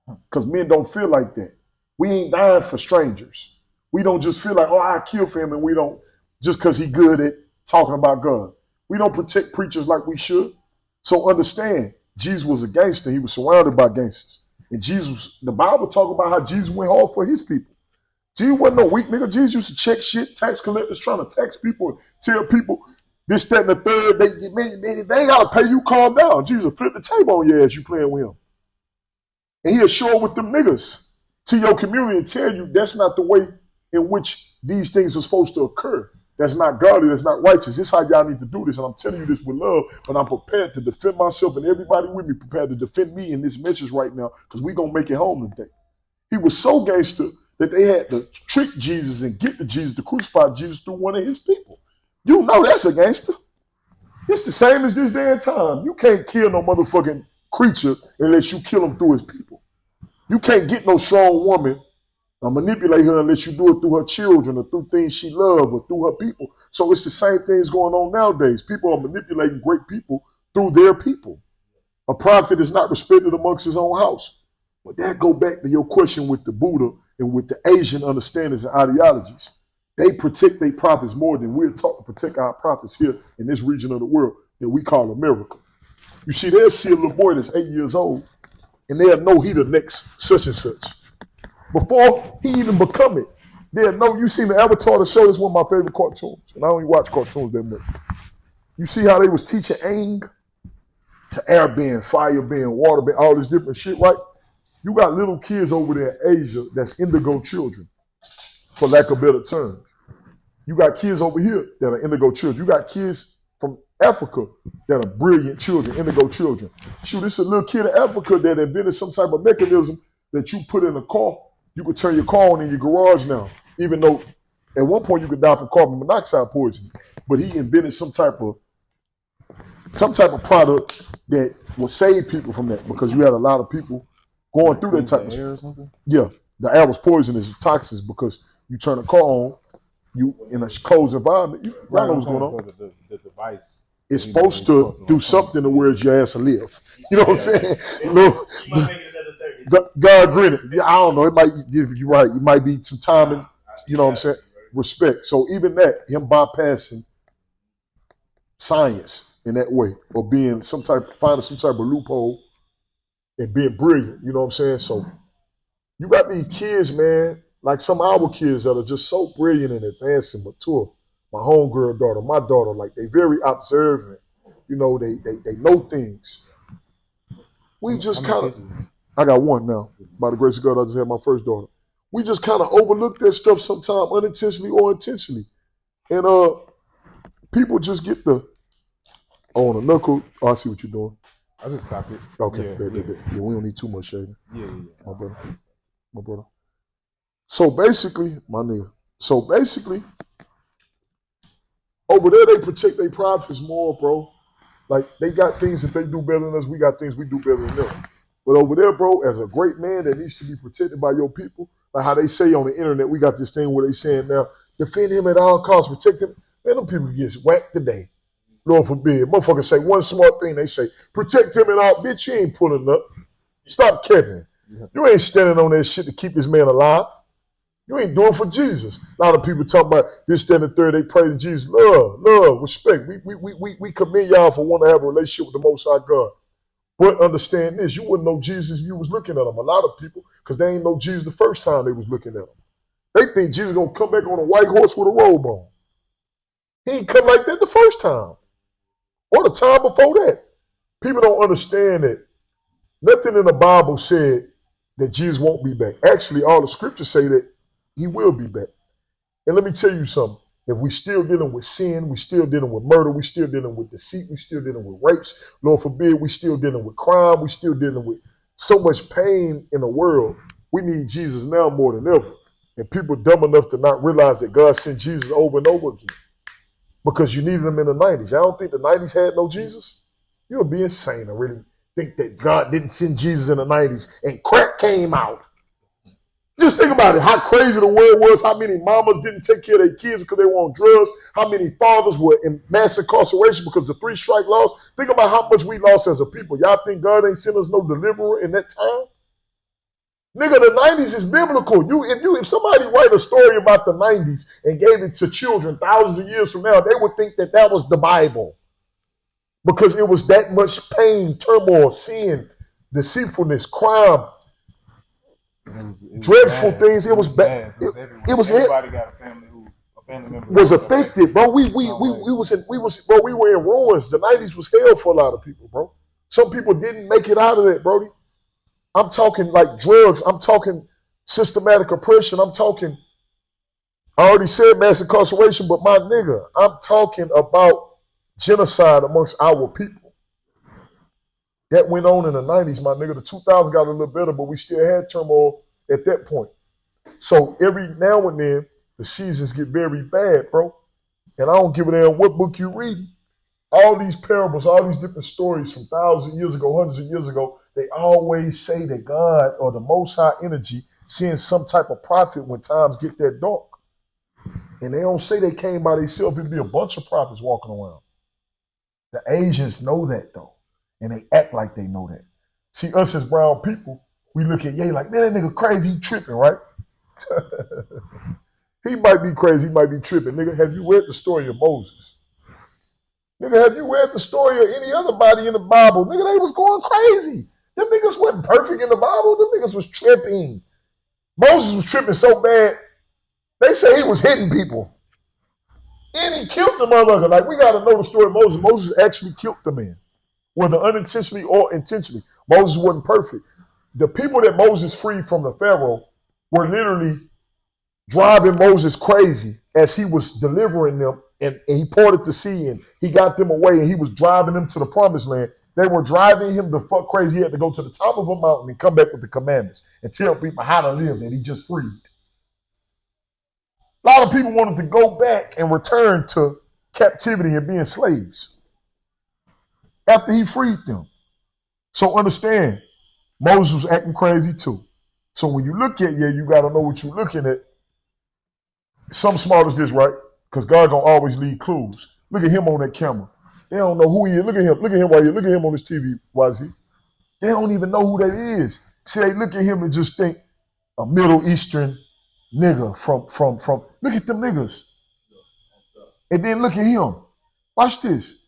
because men don't feel like that. We ain't dying for strangers. We don't just feel like, oh, I kill for him, and we don't just because he good at talking about God. We don't protect preachers like we should. So understand, Jesus was a gangster. He was surrounded by gangsters. And Jesus, the Bible talk about how Jesus went hard for his people. Jesus wasn't no weak nigga. Jesus used to check shit, tax collectors trying to tax people, tell people this, that, and the third. They ain't got to pay you, calm down. Jesus flip the table on your ass, you playing with him. And he'll show up with them niggas to your community and tell you that's not the way in which these things are supposed to occur. That's not godly, that's not righteous. This is how y'all need to do this. And I'm telling you this with love, but I'm prepared to defend myself and everybody with me prepared to defend me in this message right now because we're going to make it home today. He was so gangster that they had to trick Jesus and get to Jesus to crucify Jesus through one of his people. You know that's a gangster. It's the same as this day and time. You can't kill no motherfucking creature unless you kill him through his people. You can't get no strong woman or manipulate her unless you do it through her children or through things she loves or through her people. So it's the same things going on nowadays. People are manipulating great people through their people. A prophet is not respected amongst his own house. But that go back to your question with the Buddha and with the Asian understandings and ideologies. They protect their prophets more than we're taught to protect our prophets here in this region of the world that we call America. You see, they'll see a little boy that's 8 years old and they'll know he the next such and such. Before he even become it, they'll know. You seen the Avatar, the show, is one of my favorite cartoons. And I don't even watch cartoons that much. You see how they was teaching Aang to air bend, fire bend, water bend, all this different shit, right? You got little kids over there in Asia that's indigo children, for lack of better terms. You got kids over here that are indigo children. You got kids from Africa that are brilliant children, indigo children. Shoot, this is a little kid in Africa that invented some type of mechanism that you put in a car. You could turn your car on in your garage now, even though at one point you could die from carbon monoxide poisoning. But he invented some type of product that will save people from that because you had a lot of people going through that type of air or something? Yeah, the air was poisonous, toxic because you turn a car on, you in a closed environment. You know what's going on. So the device is supposed to do something to where your ass will live. You know what I'm saying? Look, You might make it another 30. God granted. Yeah, I don't know. It might. You're right. It might be some time and you know what I'm saying. Respect. So even that, him bypassing science in that way, or being finding some type of loophole and being brilliant. You know what I'm saying? So you got these kids, man, like some of our kids that are just so brilliant and advanced and mature. My homegirl daughter, my daughter, like they very observant. You know, they know things. We just kind of, I got one now. By the grace of God, I just had my first daughter. We just kind of overlook that stuff sometimes, unintentionally or intentionally. And people just get on a knuckle. Oh, I see what you're doing. I just stopped it. Okay, yeah, we don't need too much shading. Yeah. My brother. So basically, my nigga. So basically, over there they protect their profits more, bro. Like they got things that they do better than us. We got things we do better than them. But over there, bro, as a great man that needs to be protected by your people, like how they say on the internet, we got this thing where they saying now, defend him at all costs, protect him. Man, them people get whacked today. Lord forbid. Motherfuckers say one smart thing, they say, protect him at all. Bitch, you ain't pulling up. Stop capping. You ain't standing on that shit to keep this man alive. You ain't doing for Jesus. A lot of people talk about this, that, and the third. They praise Jesus. Love, respect. We commend y'all for wanting to have a relationship with the Most High God. But understand this, you wouldn't know Jesus if you was looking at him. A lot of people, because they ain't know Jesus the first time they was looking at him. They think Jesus gonna come back on a white horse with a robe on. He ain't come like that the first time. Or the time before that. People don't understand that nothing in the Bible said that Jesus won't be back. Actually, all the scriptures say that he will be back. And let me tell you something. If we still dealing with sin, we still dealing with murder, we still dealing with deceit, we still dealing with rapes, Lord forbid, we still dealing with crime, we still dealing with so much pain in the world, we need Jesus now more than ever. And people dumb enough to not realize that God sent Jesus over and over again. Because you needed him in the 90s. Y'all don't think the 90s had no Jesus? You would be insane to really think that God didn't send Jesus in the 90s and crack came out. Just think about it, how crazy the world was, how many mamas didn't take care of their kids because they were on drugs, how many fathers were in mass incarceration because of the 3-strike laws. Think about how much we lost as a people. Y'all think God ain't sent us no deliverer in that time? Nigga, the 90s is biblical. If somebody write a story about the 90s and gave it to children thousands of years from now, they would think that that was the Bible. Because it was that much pain, turmoil, sin, deceitfulness, crime, dreadful things. It was bad. It was everybody got a family member was affected, bro. We were in ruins. The 90s was hell for a lot of people, bro. Some people didn't make it out of that, Brody. I'm talking like drugs. I'm talking systematic oppression. I'm talking, I already said mass incarceration, but my nigga, I'm talking about genocide amongst our people. That went on in the 90s, my nigga. The 2000s got a little better, but we still had turmoil at that point. So every now and then, the seasons get very bad, bro. And I don't give a damn what book you read. All these parables, all these different stories from thousands of years ago, hundreds of years ago, they always say that God or the Most High energy sends some type of prophet when times get that dark. And they don't say they came by themselves. It'd be a bunch of prophets walking around. The Asians know that, though. And they act like they know that. See, us as brown people, we look at Ye like, man, that nigga crazy, he tripping, right? He might be crazy, he might be tripping. Nigga, have you read the story of Moses? Nigga, have you read the story of any other body in the Bible? Nigga, they was going crazy. Them niggas wasn't perfect in the Bible. Them niggas was tripping. Moses was tripping so bad, they say he was hitting people. And he killed the motherfucker. Like, we got to know the story of Moses. Moses actually killed the man. Whether unintentionally or intentionally. Moses wasn't perfect. The people that Moses freed from the Pharaoh were literally driving Moses crazy as he was delivering them, and he parted the sea and he got them away and he was driving them to the promised land. They were driving him the fuck crazy. He had to go to the top of a mountain and come back with the commandments and tell people how to live that he just freed. A lot of people wanted to go back and return to captivity and being slaves after he freed them. So understand, Moses was acting crazy too. So when you look at you got to know what you're looking at. Some smart as this, right? Because God gonna always leave clues. Look at him on that camera. They don't know who he is. Look at him. Look at him right here. Look at him on this TV, YZ. They don't even know who that is. See, they look at him and just think a Middle Eastern nigga from. Look at them niggas. And then look at him. Watch this.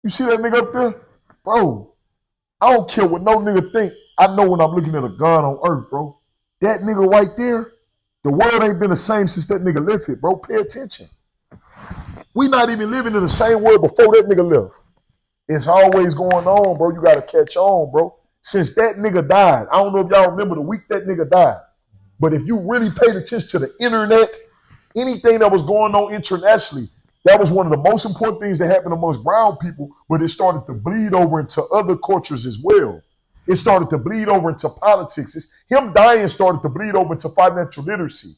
You see that nigga up there? Bro, I don't care what no nigga think. I know when I'm looking at a God on earth, bro. That nigga right there, the world ain't been the same since that nigga left it, bro. Pay attention. We not even living in the same world before that nigga left. It's always going on, bro. You got to catch on, bro. Since that nigga died, I don't know if y'all remember the week that nigga died, but if you really paid attention to the internet, anything that was going on internationally, that was one of the most important things that happened amongst brown people, but it started to bleed over into other cultures as well. It started to bleed over into politics. Him dying started to bleed over into financial literacy.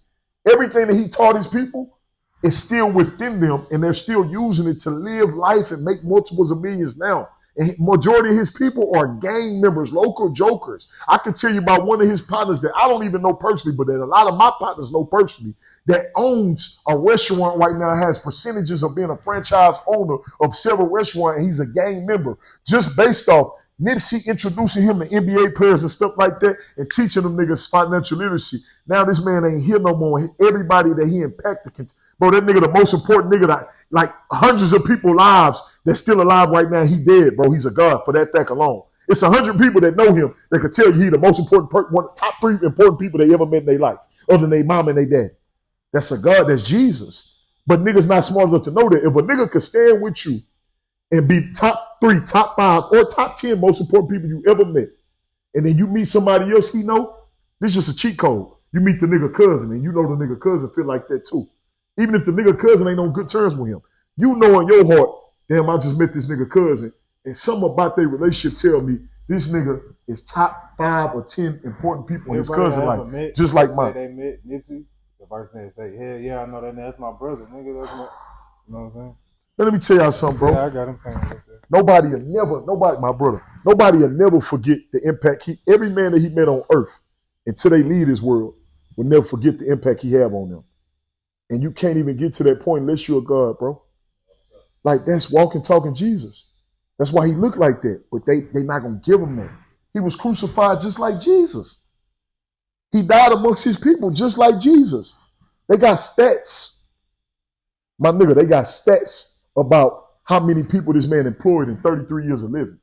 Everything that he taught his people is still within them, and they're still using it to live life and make multiples of millions now. And majority of his people are gang members, local jokers. I can tell you about one of his partners that I don't even know personally, but that a lot of my partners know personally, that owns a restaurant right now, has percentages of being a franchise owner of several restaurants, and he's a gang member, just based off Nipsey introducing him to NBA players and stuff like that and teaching them niggas financial literacy. Now this man ain't here no more. Everybody that he impacted, bro, that nigga the most important nigga that, like, hundreds of people lives that's still alive right now, he dead, bro. He's a god for that fact alone. It's 100 people that know him that could tell you he the most important one of the top 3 important people they ever met in their life, other than their mom and their dad. That's a god, that's Jesus. But niggas not smart enough to know that. If a nigga could stand with you and be top 3, top 5, or top 10 most important people you ever met, and then you meet somebody else he know, this is just a cheat code. You meet the nigga cousin, and you know the nigga cousin feel like that too. Even if the nigga cousin ain't on good terms with him, you know in your heart, damn, I just met this nigga cousin, and something about their relationship tell me this nigga is top 5 or 10 important people in his cousin life, just like mine. They met Nipsey, the first thing they say, hell yeah, I know that, that's my brother, nigga, that's my, you know what I'm saying? Let me tell y'all something, bro. Yeah, I got him paying right there. Nobody will never forget the impact every man that he met on earth until they leave this world will never forget the impact he had on them. And you can't even get to that point unless you're a God, bro. Like, that's walking, talking Jesus. That's why he looked like that. But they not going to give him that. He was crucified just like Jesus. He died amongst his people just like Jesus. They got stats. My nigga, they got stats about how many people this man employed in 33 years of living.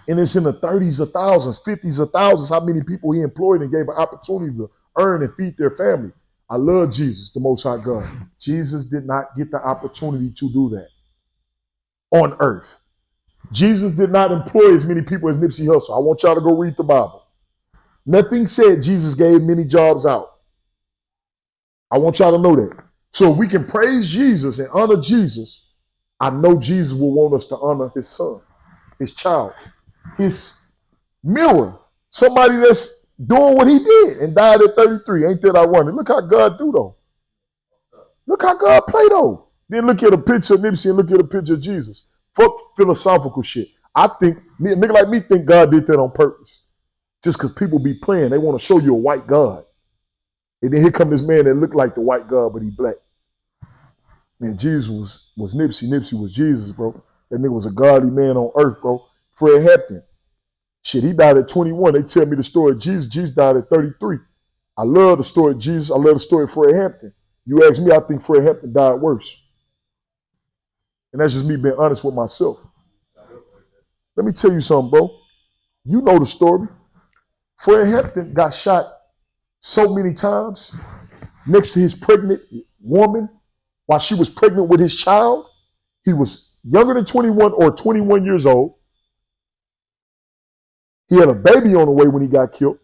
And it's in the 30s of thousands, 50s of thousands, how many people he employed and gave an opportunity to earn and feed their family. I love Jesus, the Most High God. Jesus did not get the opportunity to do that on earth. Jesus did not employ as many people as Nipsey Hussle. I want y'all to go read the Bible. Nothing said Jesus gave many jobs out. I want y'all to know that. So if we can praise Jesus and honor Jesus, I know Jesus will want us to honor his son, his child, his mirror, somebody that's doing what he did and died at 33. Ain't that ironic? Look how God do, though. Look how God play, though. Then look at a picture of Nipsey and look at a picture of Jesus. Fuck philosophical shit. I think, a nigga like me think God did that on purpose. Just because people be playing, they want to show you a white God. And then here come this man that looked like the white God, but he black. Man, Jesus was Nipsey. Nipsey was Jesus, bro. That nigga was a godly man on earth, bro. Fred Hampton. Shit, he died at 21. They tell me the story of Jesus. Jesus died at 33. I love the story of Jesus. I love the story of Fred Hampton. You ask me, I think Fred Hampton died worse. And that's just me being honest with myself. Let me tell you something, bro. You know the story. Fred Hampton got shot so many times next to his pregnant woman while she was pregnant with his child. He was younger than 21 or 21 years old. He had a baby on the way when he got killed.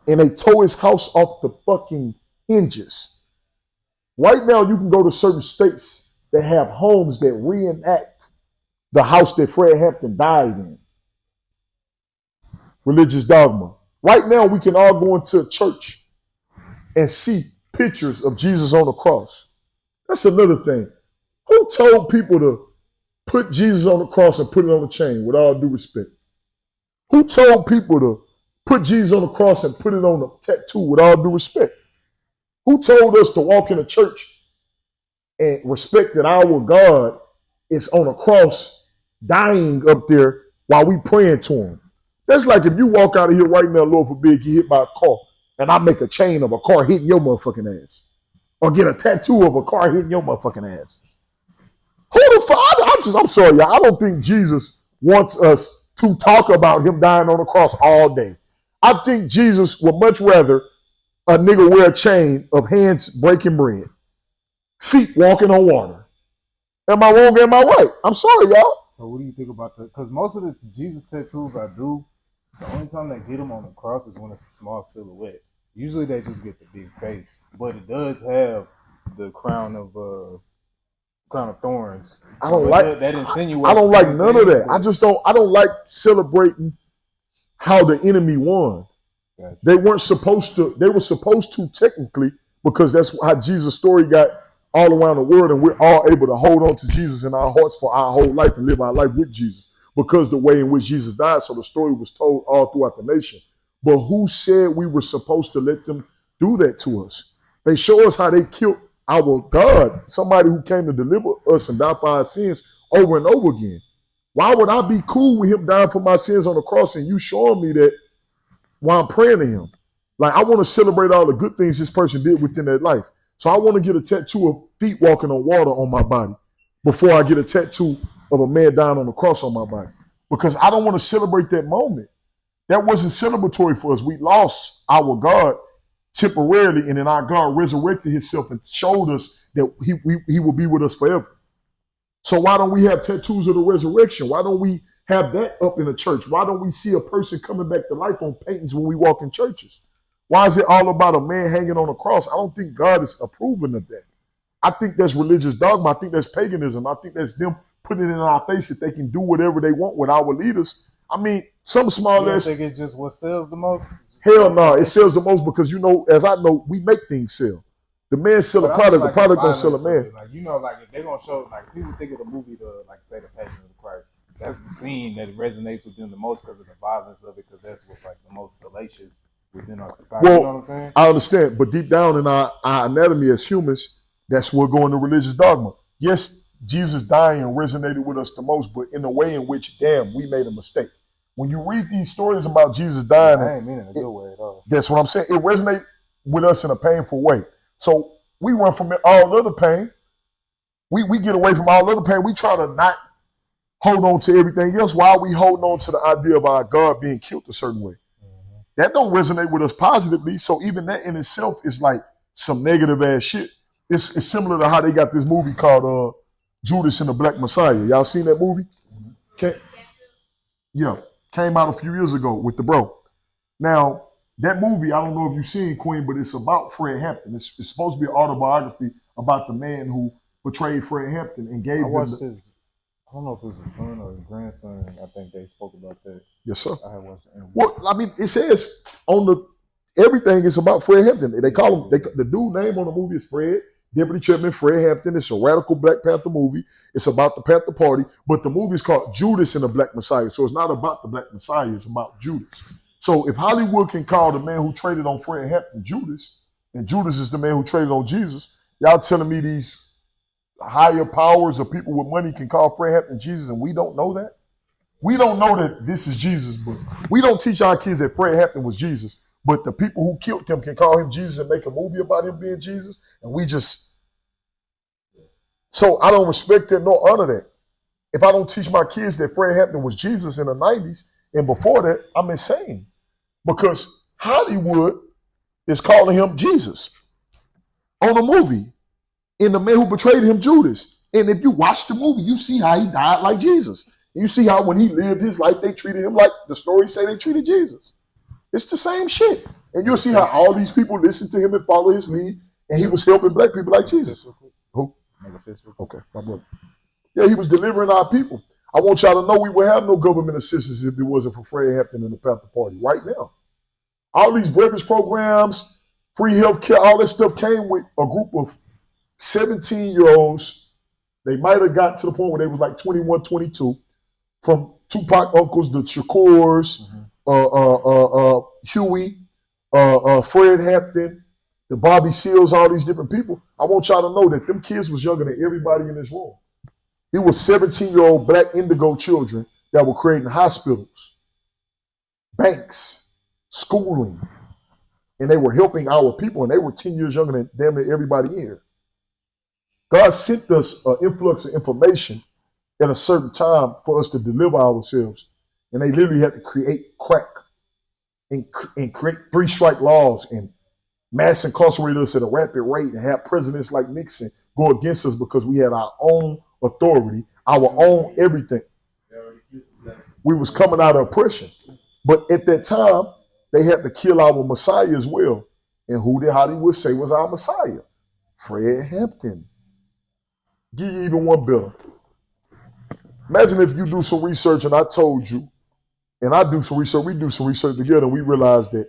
And they tore his house off the fucking hinges. Right now, you can go to certain states that have homes that reenact the house that Fred Hampton died in. Religious dogma. Right now, we can all go into a church and see pictures of Jesus on the cross. That's another thing. Who told people to put Jesus on the cross and put it on the chain, with all due respect? Who told people to put Jesus on the cross and put it on a tattoo, with all due respect? Who told us to walk in a church and respect that our God is on a cross dying up there while we praying to him? That's like if you walk out of here right now, Lord forbid, get hit by a car, and I make a chain of a car hitting your motherfucking ass. Or get a tattoo of a car hitting your motherfucking ass. Who the fuck? I'm sorry, y'all. I don't think Jesus wants us to talk about him dying on the cross all day. I think Jesus would much rather a nigga wear a chain of hands breaking bread, feet walking on water. Am I wrong? Am I right? I'm sorry, y'all. So what do you think about that? Because most of the Jesus tattoos I do, the only time they get them on the cross is when it's a small silhouette. Usually they just get the big face, but it does have the crown of thorns. I don't like that insinuates. I don't like none of that. I don't like celebrating how the enemy won. Gotcha. They were supposed to technically, because that's how Jesus' story got all around the world, and we're all able to hold on to Jesus in our hearts for our whole life and live our life with Jesus because the way in which Jesus died. So the story was told all throughout the nation. But who said we were supposed to let them do that to us? They show us how they killed our God, somebody who came to deliver us and die for our sins over and over again. Why would I be cool with him dying for my sins on the cross and you showing me that while I'm praying to him? Like, I want to celebrate all the good things this person did within their life. So I want to get a tattoo of feet walking on water on my body before I get a tattoo of a man dying on the cross on my body. Because I don't want to celebrate that moment. That wasn't celebratory for us. We lost our God temporarily, and then our God resurrected himself and showed us that he will be with us forever. So why don't we have tattoos of the resurrection? Why don't we have that up in the church? Why don't we see a person coming back to life on paintings when we walk in churches? Why is it all about a man hanging on a cross? I don't think God is approving of that. I think that's religious dogma. I think that's paganism. I think that's them putting it in our face that they can do whatever they want with our leaders. I mean, some small You don't ass. think it's just what sells the most? Hell no, it sells the most because, you know, as I know, we make things sell. The man sell a product, the product don't sell a man. Like, you know, like if they're gonna show, like people think of the movie, like say the Passion of the Christ. That's the scene that resonates with them the most because of the violence of it, because that's what's like the most salacious within our society. Well, you know what I'm saying? I understand, but deep down in our anatomy as humans, that's what going to religious dogma. Yes, Jesus dying resonated with us the most, but in a way in which, damn, we made a mistake. When you read these stories about Jesus dying, I ain't mean it in a good way at all. That's what I'm saying. It resonates with us in a painful way. So we run from all other pain. We get away from all other pain. We try to not hold on to everything else while we hold on to the idea of our God being killed a certain way. Mm-hmm. That don't resonate with us positively. So even that in itself is like some negative ass shit. It's similar to how they got this movie called Judas and the Black Messiah. Y'all seen that movie? Yeah, came out a few years ago with the bro. Now, that movie, I don't know if you've seen, Queen, but it's about Fred Hampton. It's supposed to be an autobiography about the man who portrayed Fred Hampton and gave him I don't know if it was his son or his grandson. I think they spoke about that. Yes, sir. I had watched it. Well, I mean, it says on everything is about Fred Hampton. They call him, the dude name on the movie is Fred, Deputy Chairman Fred Hampton. It's a radical Black Panther movie. It's about the Panther Party, but the movie is called Judas and the Black Messiah. So it's not about the Black Messiah, it's about Judas. So if Hollywood can call the man who traded on Fred Hampton Judas, and Judas is the man who traded on Jesus, y'all telling me these higher powers or people with money can call Fred Hampton Jesus, and we don't know that? We don't know that this is Jesus, but we don't teach our kids that Fred Hampton was Jesus. But the people who killed him can call him Jesus and make a movie about him being Jesus, and we just... So I don't respect that nor honor that. If I don't teach my kids that Fred Hampton was Jesus in the 90s and before that, I'm insane. Because Hollywood is calling him Jesus on a movie, and the man who betrayed him, Judas. And if you watch the movie, you see how he died like Jesus. You see how when he lived his life, they treated him like the stories say they treated Jesus. It's the same shit. And you'll see how all these people listen to him and follow his lead, and he was helping Black people like Jesus. Who? Okay, my brother. Yeah, he was delivering our people. I want y'all to know we would have no government assistance if it wasn't for Fred Hampton and the Panther Party right now. All these breakfast programs, free health care, all that stuff came with a group of 17-year-olds. They might have got to the point where they was like 21, 22, from Tupac uncles, the Shakurs, Huey, Fred Hampton, the Bobby Seals, all these different people. I want y'all to know that them kids was younger than everybody in this room. It was 17-year-old Black indigo children that were creating hospitals, banks, schooling, and they were helping our people, and they were 10 years younger than damn near everybody here. God sent us an influx of information at a certain time for us to deliver ourselves, and they literally had to create crack and create 3-strike laws and mass incarcerate us at a rapid rate and have presidents like Nixon go against us because we had our own authority, our own everything. We was coming out of oppression. But at that time, they had to kill our Messiah as well. And who did Hollywood say was our Messiah? Fred Hampton. Give you even one better. Imagine if you do some research and I told you, and I do some research. We do some research together, and we realized that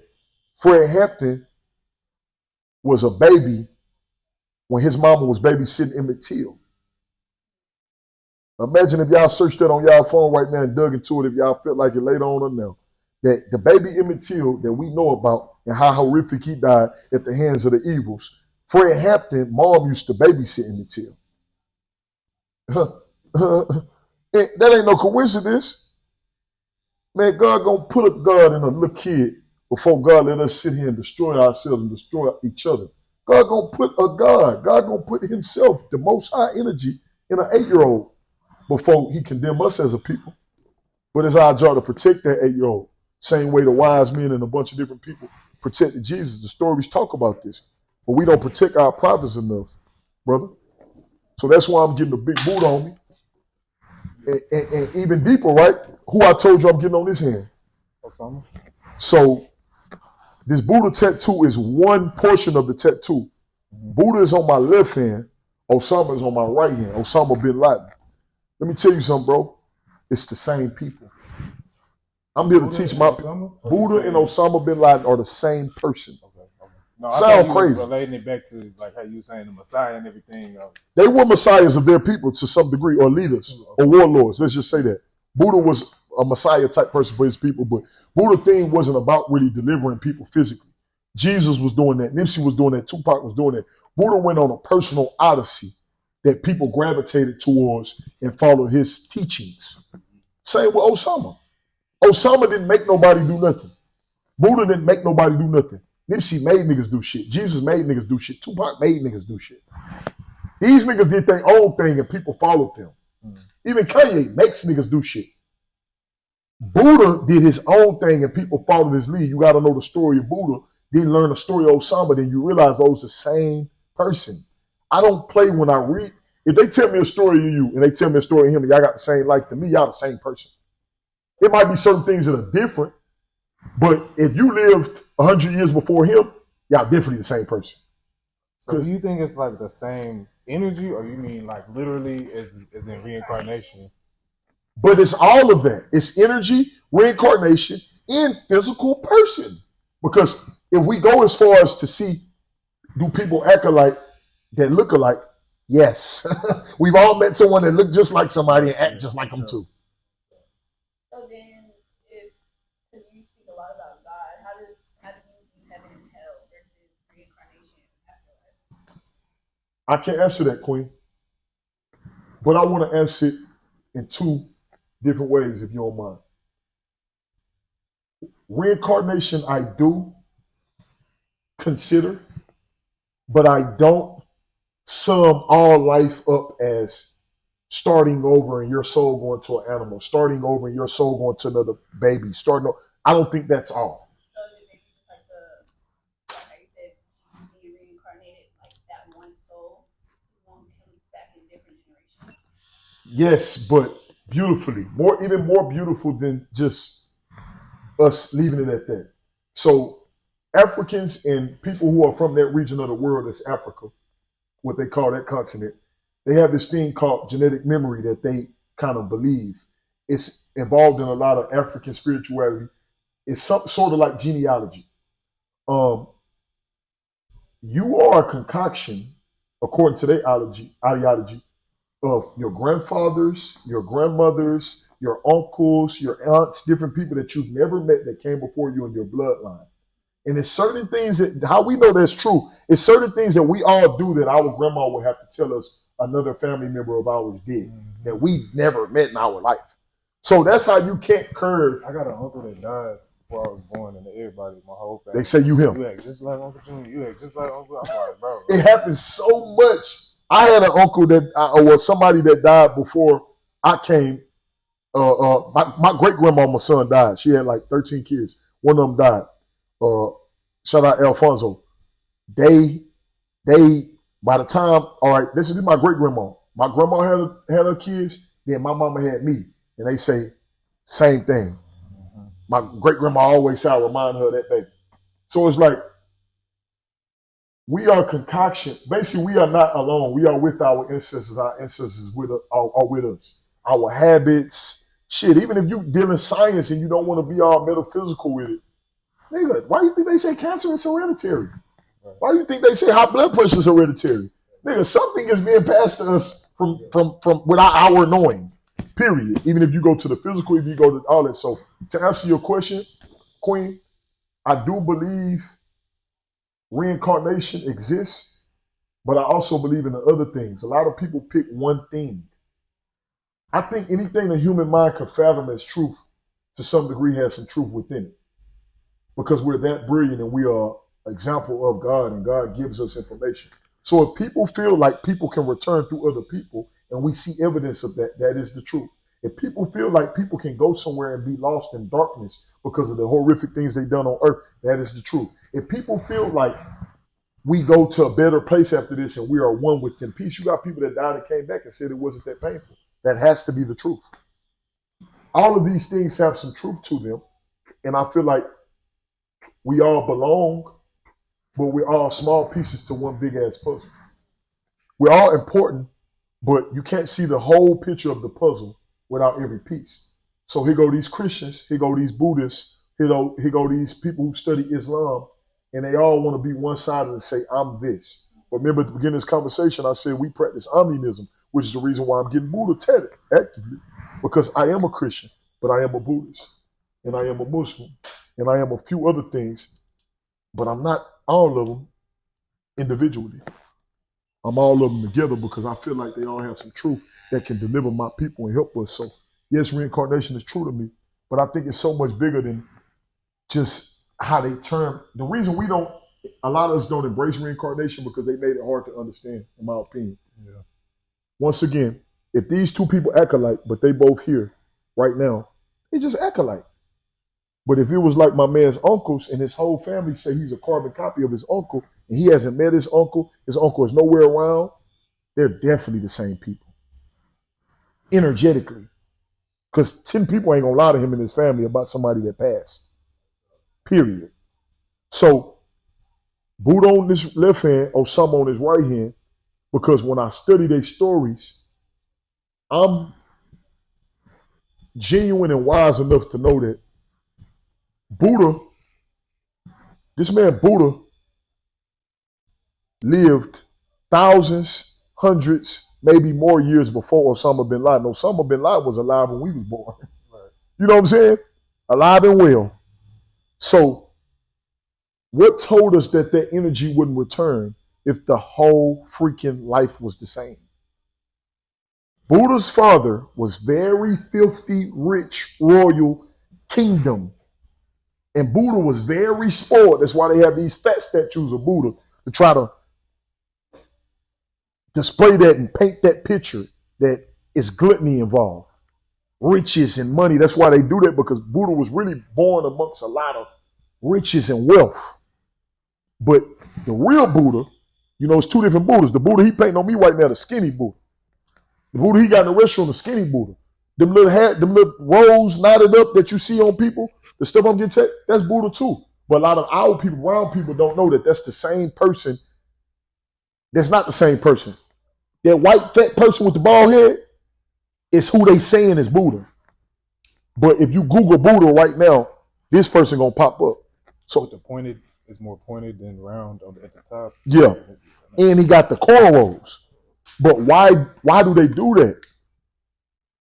Fred Hampton was a baby when his mama was babysitting Emmett Till. Imagine if y'all searched that on y'all phone right now and dug into it, if y'all felt like it later on or now. That the baby Emmett Till that we know about and how horrific he died at the hands of the evils, Fred Hampton, mom used to babysit Emmett Till. That ain't no coincidence. Man, God gonna put a God in a little kid before God let us sit here and destroy ourselves and destroy each other. God gonna put a God. God gonna put himself, the most high energy, in an 8-year-old before he condemn us as a people. But it's our job to protect that 8-year-old. Same way the wise men and a bunch of different people protected Jesus. The stories talk about this. But we don't protect our prophets enough, brother. So that's why I'm getting a big boot on me. And even deeper, right? Who I told you I'm getting on this hand. Osama? So this Buddha tattoo is one portion of the tattoo. Buddha is on my left hand. Osama is on my right hand. Osama bin Laden. Let me tell you something, bro. It's the same people. I'm here to teach my people. Buddha and Osama bin Laden are the same person. No, sound crazy. Relating it back to like how you saying the Messiah and everything. They were messiahs of their people to some degree, or leaders, or warlords. Let's just say that. Buddha was a messiah type person for his people, but Buddha thing wasn't about really delivering people physically. Jesus was doing that. Nipsey was doing that. Tupac was doing that. Buddha went on a personal odyssey that people gravitated towards and followed his teachings. Same with Osama. Osama didn't make nobody do nothing. Buddha didn't make nobody do nothing. Nipsey made niggas do shit. Jesus made niggas do shit. Tupac made niggas do shit. These niggas did their own thing and people followed them. Even Kanye makes niggas do shit. Buddha did his own thing and people followed his lead. You got to know the story of Buddha. Then learn the story of Osama. Then you realize those are the same person. I don't play when I read. If they tell me a story of you and they tell me a story of him and y'all got the same life to me, y'all the same person. It might be certain things that are different, but if you lived 100 years before him, y'all definitely the same person. So do you think it's like the same energy, or you mean like literally as in reincarnation? But it's all of that. It's energy, reincarnation, and physical person. Because if we go as far as to see, do people act alike that look alike? Yes. We've all met someone that look just like somebody and act just like them too. So then, because you speak a lot about God, how do you view heaven and hell versus reincarnation and afterlife? I can't answer that, Queen. But I want to answer it in two different ways, if you don't mind. Reincarnation, I do consider, but I don't sum all life up as starting over and your soul going to an animal, starting over and your soul going to another baby, starting over. I don't think that's all. So maybe like how you said, be reincarnated, like that one soul comes back in different generations. Yes, but beautifully, even more beautiful than just us leaving it at that. So Africans and people who are from that region of the world, that's Africa, what they call that continent, they have this thing called genetic memory that they kind of believe. It's involved in a lot of African spirituality. It's some sort of like genealogy. You are a concoction, according to their ideology, of your grandfathers, your grandmothers, your uncles, your aunts, different people that you've never met that came before you in your bloodline. And it's certain things that, how we know that's true, it's certain things that we all do that our grandma would have to tell us another family member of ours did, that we never met in our life. So that's how you can't curve. I got an uncle that died before I was born, and everybody, my whole family. They say you him. You act just like Uncle Junior. You act just like Uncle. I'm like, bro. It happens so much. I had an uncle that, or somebody that died before I came. My great grandmama's son died. She had like 13 kids. One of them died. Shout out Alfonso. They by the time, all right, this is my great grandma. My grandma had her kids, then my mama had me. And they say, same thing. My great grandma always say I remind her of that baby. So it's like, we are concoction. Basically, we are not alone. We are with our ancestors. Our ancestors are with us. Our habits shit, even if you deal in science and you don't want to be all metaphysical with it, nigga, why do you think they say cancer is hereditary? Why do you think they say high blood pressure is hereditary? Nigga, something is being passed to us from without our knowing. Period. Even if you go to the physical, if you go to all that. So to answer your question, Queen, I do believe reincarnation exists, but I also believe in the other things. A lot of people pick one thing. I think anything the human mind could fathom as truth, to some degree, has some truth within it. Because we're that brilliant and we are an example of God, and God gives us information. So if people feel like people can return through other people, and we see evidence of that, that is the truth. If people feel like people can go somewhere and be lost in darkness because of the horrific things they've done on earth, that is the truth. If people feel like we go to a better place after this and we are one with them peace, you got people that died and came back and said it wasn't that painful. That has to be the truth. All of these things have some truth to them, and I feel like we all belong, but we're all small pieces to one big ass puzzle. We're all important, but you can't see the whole picture of the puzzle without every piece. So here go these Christians, here go these Buddhists, here go these people who study Islam, and they all want to be one-sided and say, I'm this. But remember at the beginning of this conversation, I said we practice Omnism, which is the reason why I'm getting Buddha tatted actively, because I am a Christian, but I am a Buddhist, and I am a Muslim, and I am a few other things, but I'm not all of them individually. I'm all of them together because I feel like they all have some truth that can deliver my people and help us. So yes, reincarnation is true to me, but I think it's so much bigger than just how they term. The reason a lot of us don't embrace reincarnation because they made it hard to understand, in my opinion. Yeah. Once again, if these two people act alike, but they both here right now, they just act alike. But if it was like my man's uncles and his whole family say he's a carbon copy of his uncle, and he hasn't met his uncle is nowhere around, they're definitely the same people. Energetically. Because 10 people ain't gonna lie to him and his family about somebody that passed. Period. So, Buddha on this left hand, Osama on his right hand, because when I study their stories, I'm genuine and wise enough to know that this man Buddha lived thousands, hundreds, maybe more years before Osama bin Laden. Osama bin Laden was alive when we was born. Right. You know what I'm saying? Alive and well. So what told us that that energy wouldn't return if the whole freaking life was the same? Buddha's father was very filthy, rich, royal kingdom. And Buddha was very spoiled. That's why they have these fat statues of Buddha to try to display that and paint that picture that is gluttony involved, riches and money. That's why they do that, because Buddha was really born amongst a lot of riches and wealth. But the real Buddha, it's two different Buddhas. The Buddha he painting on me right now, the skinny Buddha. The Buddha he got in the restaurant, the skinny Buddha. Them little rolls knotted up that you see on people, the stuff I'm getting taken, that's Buddha too. But a lot of our people, brown people, don't know that that's the same person. That's not the same person. That white fat person with the bald head is who they saying is Buddha. But if you Google Buddha right now, this person gonna pop up. So the pointed is more pointed than round at the top. Yeah, and he got the cornrows. But why do they do that?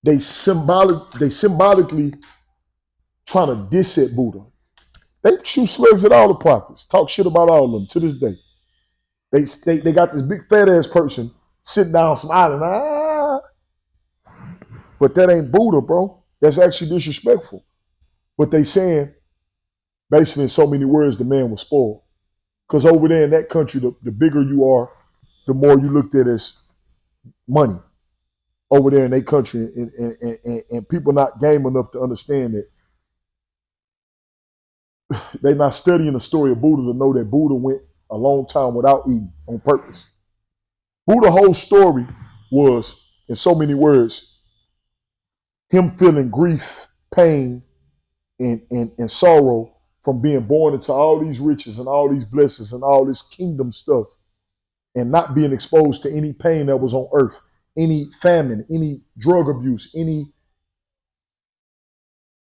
They symbolically trying to diss at Buddha. They shoot slugs at all the prophets, talk shit about all of them to this day. They got this big fat ass person sitting down smiling, but that ain't Buddha, bro. That's actually disrespectful. But they saying, basically in so many words, the man was spoiled. Because over there in that country, the bigger you are, the more you looked at as money. Over there in their country, and people not game enough to understand that they're not studying the story of Buddha to know that Buddha went a long time without eating on purpose. Buddha's whole story was, in so many words, him feeling grief, pain, and sorrow from being born into all these riches and all these blessings and all this kingdom stuff, and not being exposed to any pain that was on earth, any famine, any drug abuse, any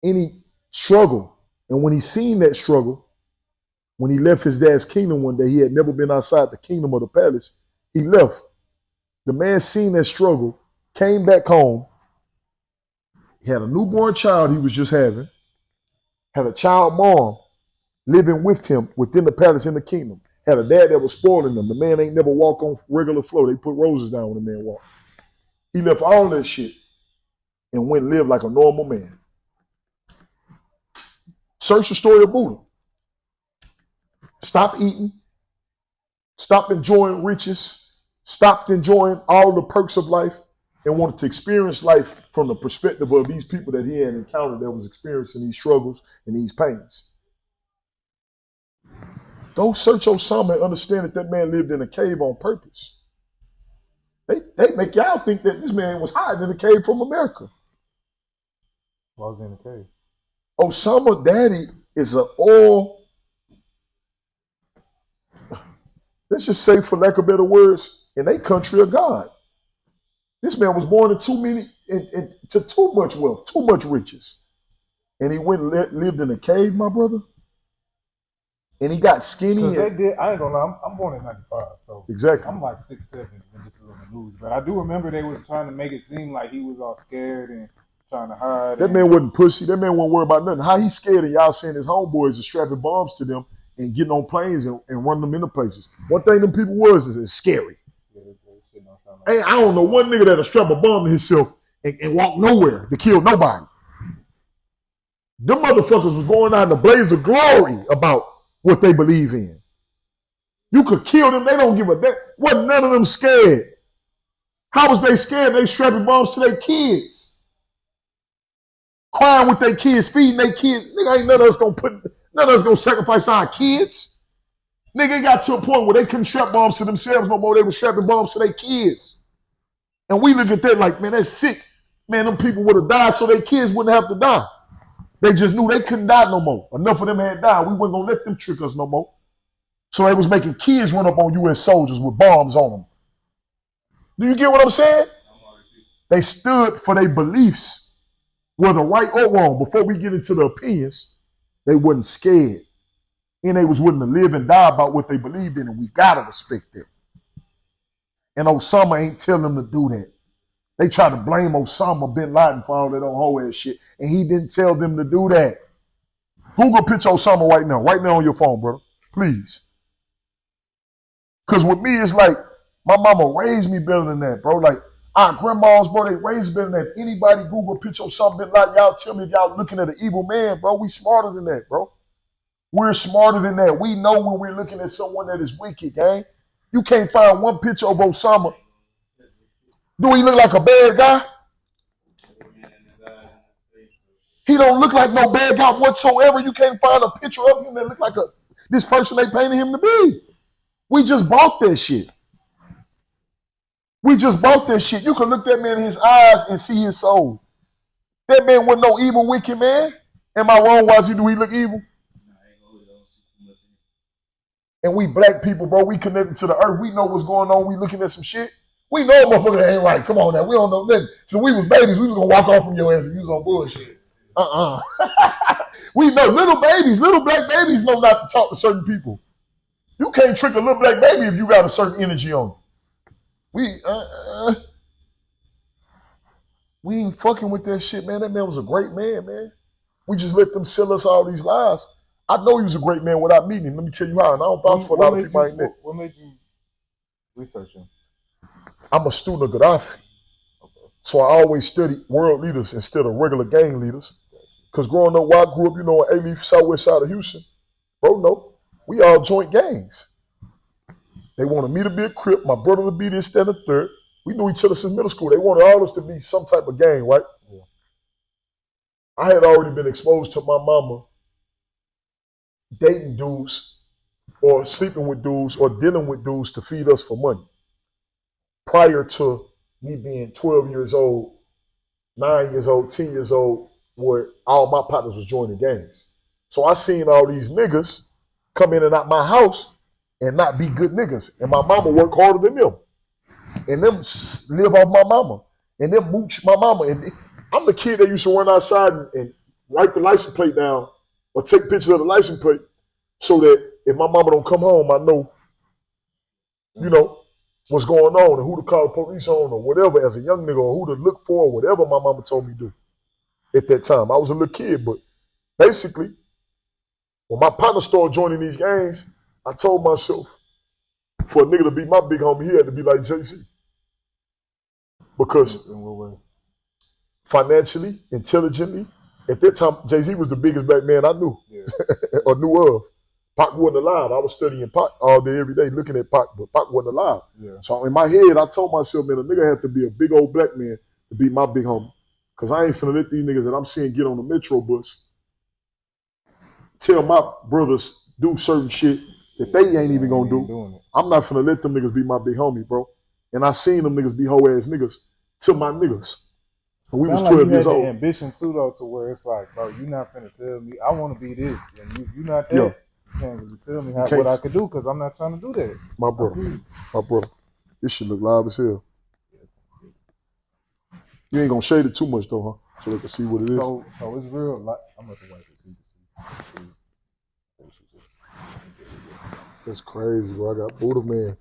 any struggle. And when he seen that struggle, when he left his dad's kingdom one day, he had never been outside the kingdom or the palace. He left. The man seen that struggle, came back home. He had a newborn child he was just having, had a child mom living with him within the palace in the kingdom, had a dad that was spoiling them. The man ain't never walk on regular floor. They put roses down when the man walked. He left all that shit and went and lived like a normal man. Search the story of Buddha. Stop eating, stopped enjoying riches, stopped enjoying all the perks of life, and wanted to experience life from the perspective of these people that he had encountered that was experiencing these struggles and these pains. Go search Osama and understand that man lived in a cave on purpose. They make y'all think that this man was hiding in a cave from America. Why was he in the cave? Osama daddy is an oil, let's just say for lack of better words, in a country of God. This man was born to too much wealth, too much riches. And he went and lived in a cave, my brother. And he got skinny. Because they did, I ain't gonna lie, I'm born in 95, so exactly. I'm like 6, 7 when this is on the news. But I do remember they was trying to make it seem like he was all scared and trying to hide. That man wasn't pussy. That man wasn't worried about nothing. How he scared and y'all seeing his homeboys are strapping bombs to them and getting on planes and running them into places. One thing them people was is scary. Hey, I don't know one nigga that'll strap a bomb to himself and walk nowhere to kill nobody. Them motherfuckers was going out in a blaze of glory about what they believe in. You could kill them. They don't give a damn. Wasn't none of them scared. How was they scared? They strapping bombs to their kids. Crying with their kids, feeding their kids. Nigga, ain't none of us gonna sacrifice our kids. Nigga, it got to a point where they couldn't strap bombs to themselves no more. They were strapping bombs to their kids. And we look at that like, man, that's sick. Man, them people would have died so their kids wouldn't have to die. They just knew they couldn't die no more. Enough of them had died. We wasn't going to let them trick us no more. So they was making kids run up on U.S. soldiers with bombs on them. Do you get what I'm saying? They stood for their beliefs, whether right or wrong. Before we get into the opinions, they wasn't scared. And they was willing to live and die about what they believed in, and we got to respect that. And Osama ain't telling them to do that. They try to blame Osama bin Laden for all that on whole ass shit, and he didn't tell them to do that. Google picture Osama right now on your phone, brother, please. Because with me, it's like, my mama raised me better than that, bro. Like, our grandmas, bro, they raised better than that. Anybody Google picture Osama bin Laden, y'all tell me if y'all looking at an evil man, bro. We smarter than that, bro. We're smarter than that. We know when we're looking at someone that is wicked, gang. You can't find one picture of Osama. Do he look like a bad guy? He don't look like no bad guy whatsoever. You can't find a picture of him that look like this person they painted him to be. We just bought that shit. We just bought that shit. You can look that man in his eyes and see his soul. That man wasn't no evil, wicked man. Am I wrong? Why do he look evil? And we black people, bro, we connected to the earth. We know what's going on. We looking at some shit. We know a motherfucker ain't right. Come on now. We don't know nothing. So we was babies. We was going to walk off from your ass and you was on bullshit. We know little black babies know not to talk to certain people. You can't trick a little black baby if you got a certain energy on it. We ain't fucking with that shit, man. That man was a great man, man. We just let them sell us all these lies. I know he was a great man without meeting him. Let me tell you how. And I don't vouch for a lot of people ain't met. What made you research him? I'm a student of Gaddafi. Okay. So I always studied world leaders instead of regular gang leaders. Because growing up, where I grew up, you know, in A-Leaf, southwest side of Houston, bro, no, we all joint gangs. They wanted me to be a Crip, my brother to be this, that, and the third. We knew each other since middle school. They wanted all us to be some type of gang, right? Yeah. I had already been exposed to my mama dating dudes or sleeping with dudes or dealing with dudes to feed us for money. Prior to me being 12 years old, 9 years old, 10 years old, where all my partners was joining gangs. So I seen all these niggas come in and out my house and not be good niggas. And my mama work harder than them. And them live off my mama. And them mooch my mama. And I'm the kid that used to run outside and write the license plate down or take pictures of the license plate so that if my mama don't come home, I know, you know, what's going on and who to call the police on or whatever as a young nigga or who to look for or whatever my mama told me to do at that time. I was a little kid, but basically, when my partner started joining these gangs, I told myself, for a nigga to be my big homie, he had to be like Jay-Z. Because In what way? financially, intelligently, at that time, Jay-Z was the biggest black man I knew or knew of. Pac wasn't alive. I was studying Pac all day, every day, looking at Pac, but Pac wasn't alive. Yeah. So in my head, I told myself, man, a nigga had to be a big old black man to be my big homie. Because I ain't finna let these niggas that I'm seeing get on the Metro bus tell my brothers do certain shit that they ain't even gonna do. I'm not finna let them niggas be my big homie, bro. And I seen them niggas be hoe ass niggas to my niggas. And we was 12 years old. The ambition too, though, to where it's like, bro, you not finna tell me I want to be this, and you not that. Yeah. You can't really tell me what I could do because I'm not trying to do that. My brother. This shit look live as hell. You ain't gonna shade it too much though, huh? So they can see what it is. So it's real. Like, I'm gonna wipe it so you can see. That's crazy, bro. I got Buddha man.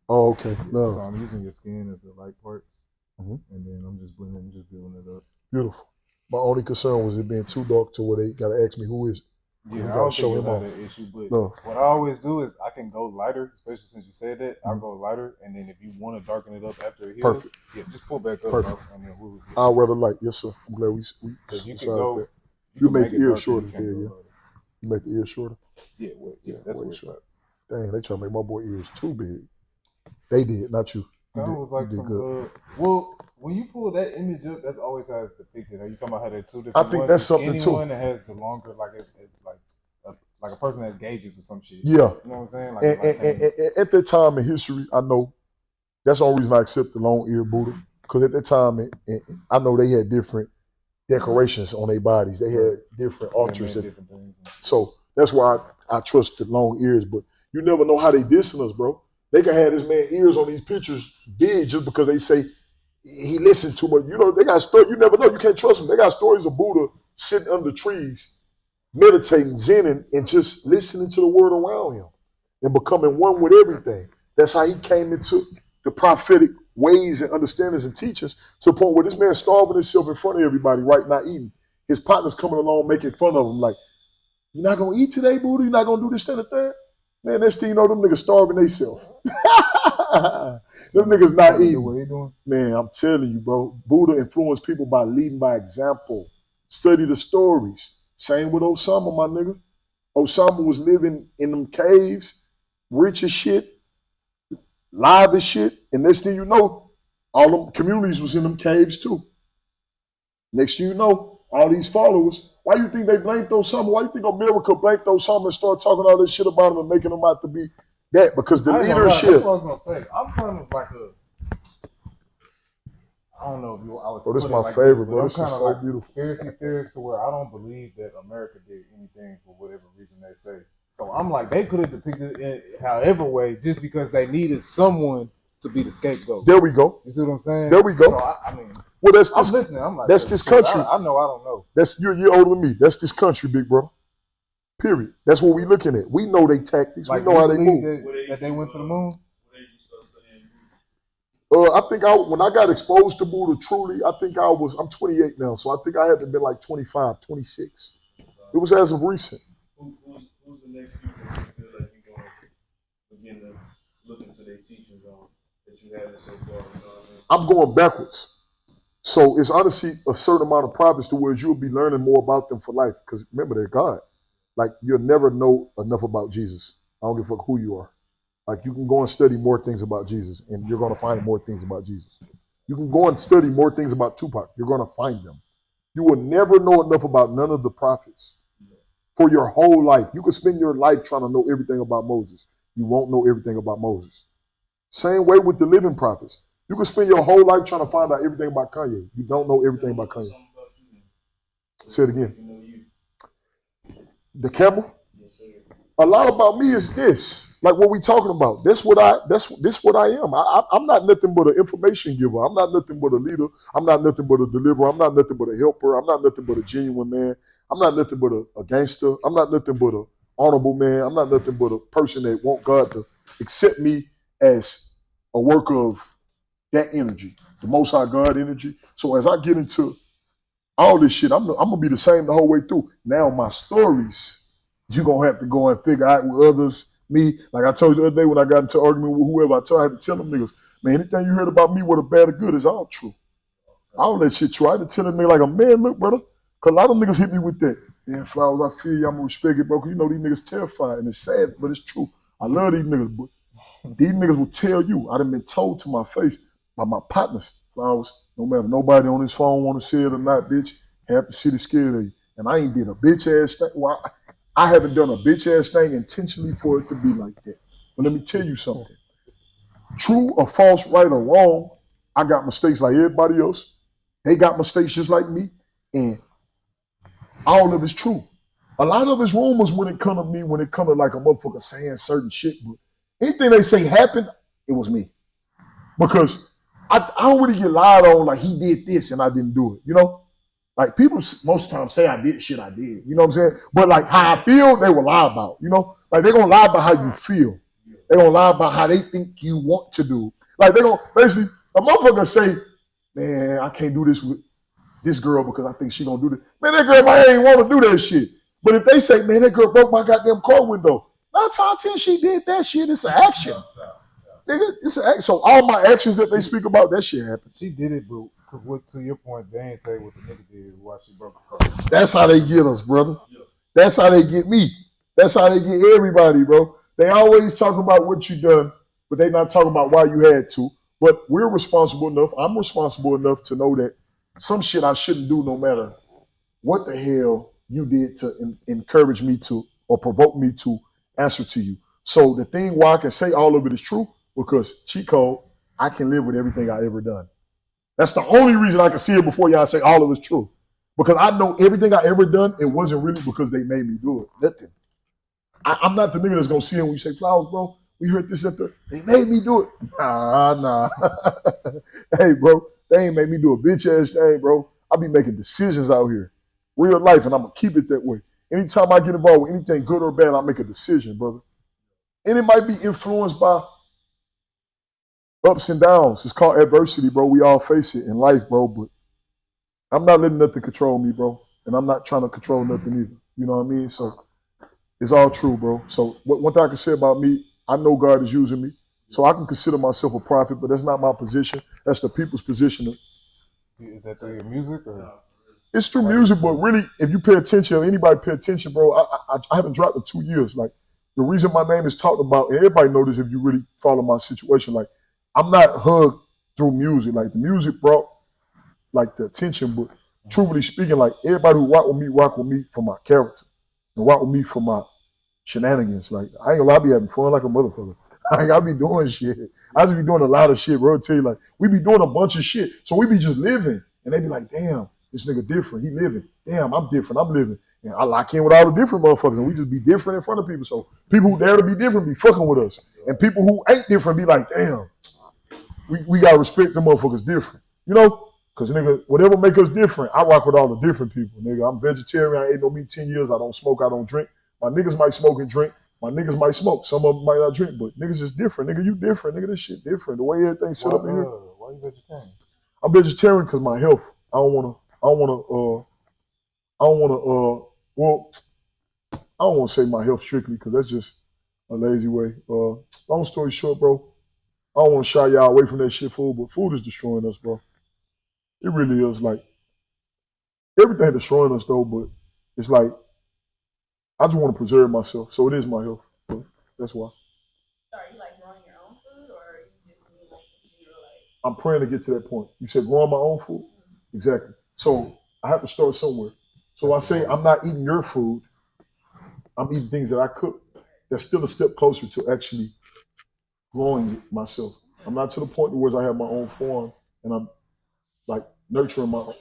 Oh, okay. No. So I'm using your skin as the light parts, Mhm. and then I'm just blending, just building it up. Beautiful. My only concern was it being too dark to where they gotta ask me who is it. Yeah, I don't think it's not an issue, but what I always do is I can go lighter, especially since you said that. I'll go lighter, and then if you want to darken it up after it heals, just pull back up. Perfect. Bro, and then I'll rather light. Yes, sir. I'm glad we you can go. That. You make the ear shorter. Yeah. You make the ear shorter. Yeah, that's what it's like. Dang, they trying to make my boy ears too big. They did, not you. That was like some well, when you pull that image up, that's always how it's depicted. Are you talking about how they're two different I think ones? that's something too. Anyone that has the longer, like a person that has gauges or some shit. Yeah. You know what I'm saying? And at that time in history, I know that's the only reason I accept the long ear Buddha. Because at that time, I know they had different decorations on their bodies. They had different altars. So that's why I trust the long ears. But you never know how they dissing us, bro. They can have this man ears on these pictures big just because they say he listened too much. You know, they got stories. You never know. You can't trust them. They got stories of Buddha sitting under trees, meditating, zenning, and just listening to the word around him and becoming one with everything. That's how he came into the prophetic ways and understandings and teachings to the point where this man starving himself in front of everybody, right, not eating. His partner's coming along making fun of him like, you're not going to eat today, Buddha? You're not going to do this, that, and the third? Man, next thing you know, them niggas starving themselves. Them niggas not eating. What are you doing? Man, I'm telling you, bro. Buddha influenced people by leading by example. Study the stories. Same with Osama, my nigga. Osama was living in them caves, rich as shit, live as shit. And next thing you know, all them communities was in them caves too. Next thing you know, all these followers, why you think they blamed Osama? Why you think America blamed Osama and started talking all this shit about him and making him out to be that? Because the leadership. That's what I was going to say. I'm kind of like I don't know if I was. Bro, this is my favorite, bro. This is so beautiful. Conspiracy theorist to where I don't believe that America did anything for whatever reason they say. So I'm like, they could have depicted it however way just because they needed someone to be the scapegoat. There we go. You see what I'm saying? There we go. So I mean, well, that's this. I'm listening. I'm like, that's this country. I know. I don't know. That's you're older than me. That's this country, big bro. Period. That's what we looking at. We know they tactics. Like, we know how they move. That they went to the moon. I think when I got exposed to Buddha truly, I'm 28 now, so I think I had to have been like 25, 26. It was as of recent. Who's the next people you feel like you're going to begin to look into their teachings on that you haven't so far? You know what I mean? I'm going backwards. So it's honestly a certain amount of prophets to where you'll be learning more about them for life. Because remember, they're God. Like, you'll never know enough about Jesus. I don't give a fuck who you are. Like, you can go and study more things about Jesus, and you're going to find more things about Jesus. You can go and study more things about Tupac. You're going to find them. You will never know enough about none of the prophets for your whole life. You can spend your life trying to know everything about Moses. You won't know everything about Moses. Same way with the living prophets. You can spend your whole life trying to find out everything about Kanye. You don't know everything about Kanye. Say it again. The camel? A lot about me is this. Like what we talking about. That's what I am. I'm not nothing but an information giver. I'm not nothing but a leader. I'm not nothing but a deliverer. I'm not nothing but a helper. I'm not nothing but a genuine man. I'm not nothing but a gangster. I'm not nothing but a honorable man. I'm not nothing but a person that want God to accept me as a work of that energy, the Most High God energy. So as I get into all this shit, I'm gonna be the same the whole way through. Now my stories, you're gonna have to go and figure out with others. Me, like I told you the other day when I got into an argument with whoever, I had to tell them niggas, man, anything you heard about me, whether bad or good, is all true. All that shit true. I had to tell them nigga like a man, look, brother, because a lot of niggas hit me with that. Yeah, Flowers, I feel you, I'm gonna respect it, bro, because you know these niggas terrified, and it's sad, but it's true. I love these niggas, but these niggas will tell you, I done been told to my face by my partners, Flowers, no matter nobody on this phone want to say it or not, bitch, half the city scared of you. And I ain't did a bitch ass thing. Well, I haven't done a bitch ass thing intentionally for it to be like that. But let me tell you something. True or false, right or wrong, I got mistakes like everybody else. They got mistakes just like me. And all of it's true. A lot of it's rumors when it come to me, when it come to like a motherfucker saying certain shit. But anything they say happened, it was me. Because I don't really get lied on like he did this and I didn't do it, you know? Like people most of the time say I did shit I did, you know what I'm saying? But like how I feel, they will lie about, you know? Like they're gonna lie about how you feel. They're gonna lie about how they think you want to do. Like they're gonna basically a motherfucker say, man, I can't do this with this girl because I think she gonna do this. Man, that girl might ain't want to do that shit. But if they say, man, that girl broke my goddamn car window, 9 times out of 10 she did that shit. It's an action. Nigga, it's an action. So all my actions that they speak about, that shit happened. She did it, but to your point, they ain't say what the nigga did why she broke the car. That's how they get us, brother. That's how they get me. That's how they get everybody, bro. They always talk about what you done, but they not talking about why you had to. But we're responsible enough. I'm responsible enough to know that some shit I shouldn't do no matter what the hell you did to encourage me to or provoke me to answer to you. So the thing why I can say all of it is true, because cheat code, I can live with everything I ever done. That's the only reason I can see it before y'all say all of it's true. Because I know everything I ever done, it wasn't really because they made me do it. Nothing. I'm not the nigga that's gonna see it when you say, Flowers, bro, we heard this at the, they made me do it. Nah. Hey, bro, they ain't made me do a bitch ass thing, bro. I be making decisions out here. Real life, and I'm gonna keep it that way. Anytime I get involved with anything good or bad, I make a decision, brother. And it might be influenced by ups and downs. It's called adversity, bro. We all face it in life, bro. But I'm not letting nothing control me, bro. And I'm not trying to control nothing either. You know what I mean? So it's all true, bro. So one thing I can say about me, I know God is using me. So I can consider myself a prophet, but that's not my position. That's the people's position. Is that through your music or? It's through music, but really, if you pay attention, anybody pay attention, bro, I haven't dropped in 2 years. Like, the reason my name is talked about, and everybody knows this if you really follow my situation, like, I'm not hugged through music. Like, the music brought, like, the attention, but truly speaking, like, everybody who rock with me for my character. And rock with me for my shenanigans. Like, I ain't gonna lie, I be having fun like a motherfucker. Like, I be doing shit. I just be doing a lot of shit, bro. I tell you, like, we be doing a bunch of shit. So we be just living. And they be like, damn, this nigga different. He living. Damn, I'm different. I'm living. And I lock in with all the different motherfuckers. And we just be different in front of people. So people who dare to be different be fucking with us. And people who ain't different be like, damn, we gotta respect the motherfuckers different. You know? Because, nigga, whatever make us different, I rock with all the different people. Nigga, I'm vegetarian. I ate no meat 10 years. I don't smoke. I don't drink. My niggas might smoke and drink. My niggas might smoke. Some of them might not drink. But niggas is different. Nigga, you different. Nigga, this shit different. The way everything's set up in here. Why you vegetarian? I'm vegetarian because my health. I don't want to say my health strictly because that's just a lazy way. Long story short, bro, I don't want to shy y'all away from that shit food, but food is destroying us, bro. It really is. Like, everything destroying us, though, but it's like, I just want to preserve myself, so it is my health. So that's why. So are you like growing your own food, or you just need like zero, like? I'm praying to get to that point. You said growing my own food? Exactly. So I have to start somewhere. So I say I'm not eating your food. I'm eating things that I cook. That's still a step closer to actually growing it myself. I'm not to the point where I have my own farm and I'm like nurturing my own.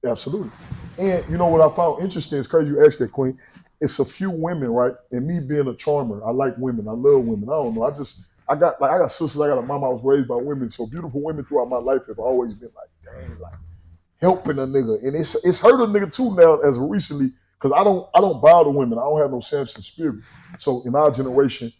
Absolutely. And you know what I found interesting? It's crazy you asked that, Queen. it's a few women, right? And me being a charmer, I like women. I love women. I don't know. I got sisters. I got a mom. I was raised by women. So beautiful women throughout my life have always been like, dang, like helping a nigga. And it's hurt a nigga too now as of recently, because I don't bow to women. I don't have no Samson spirit. So in our generation,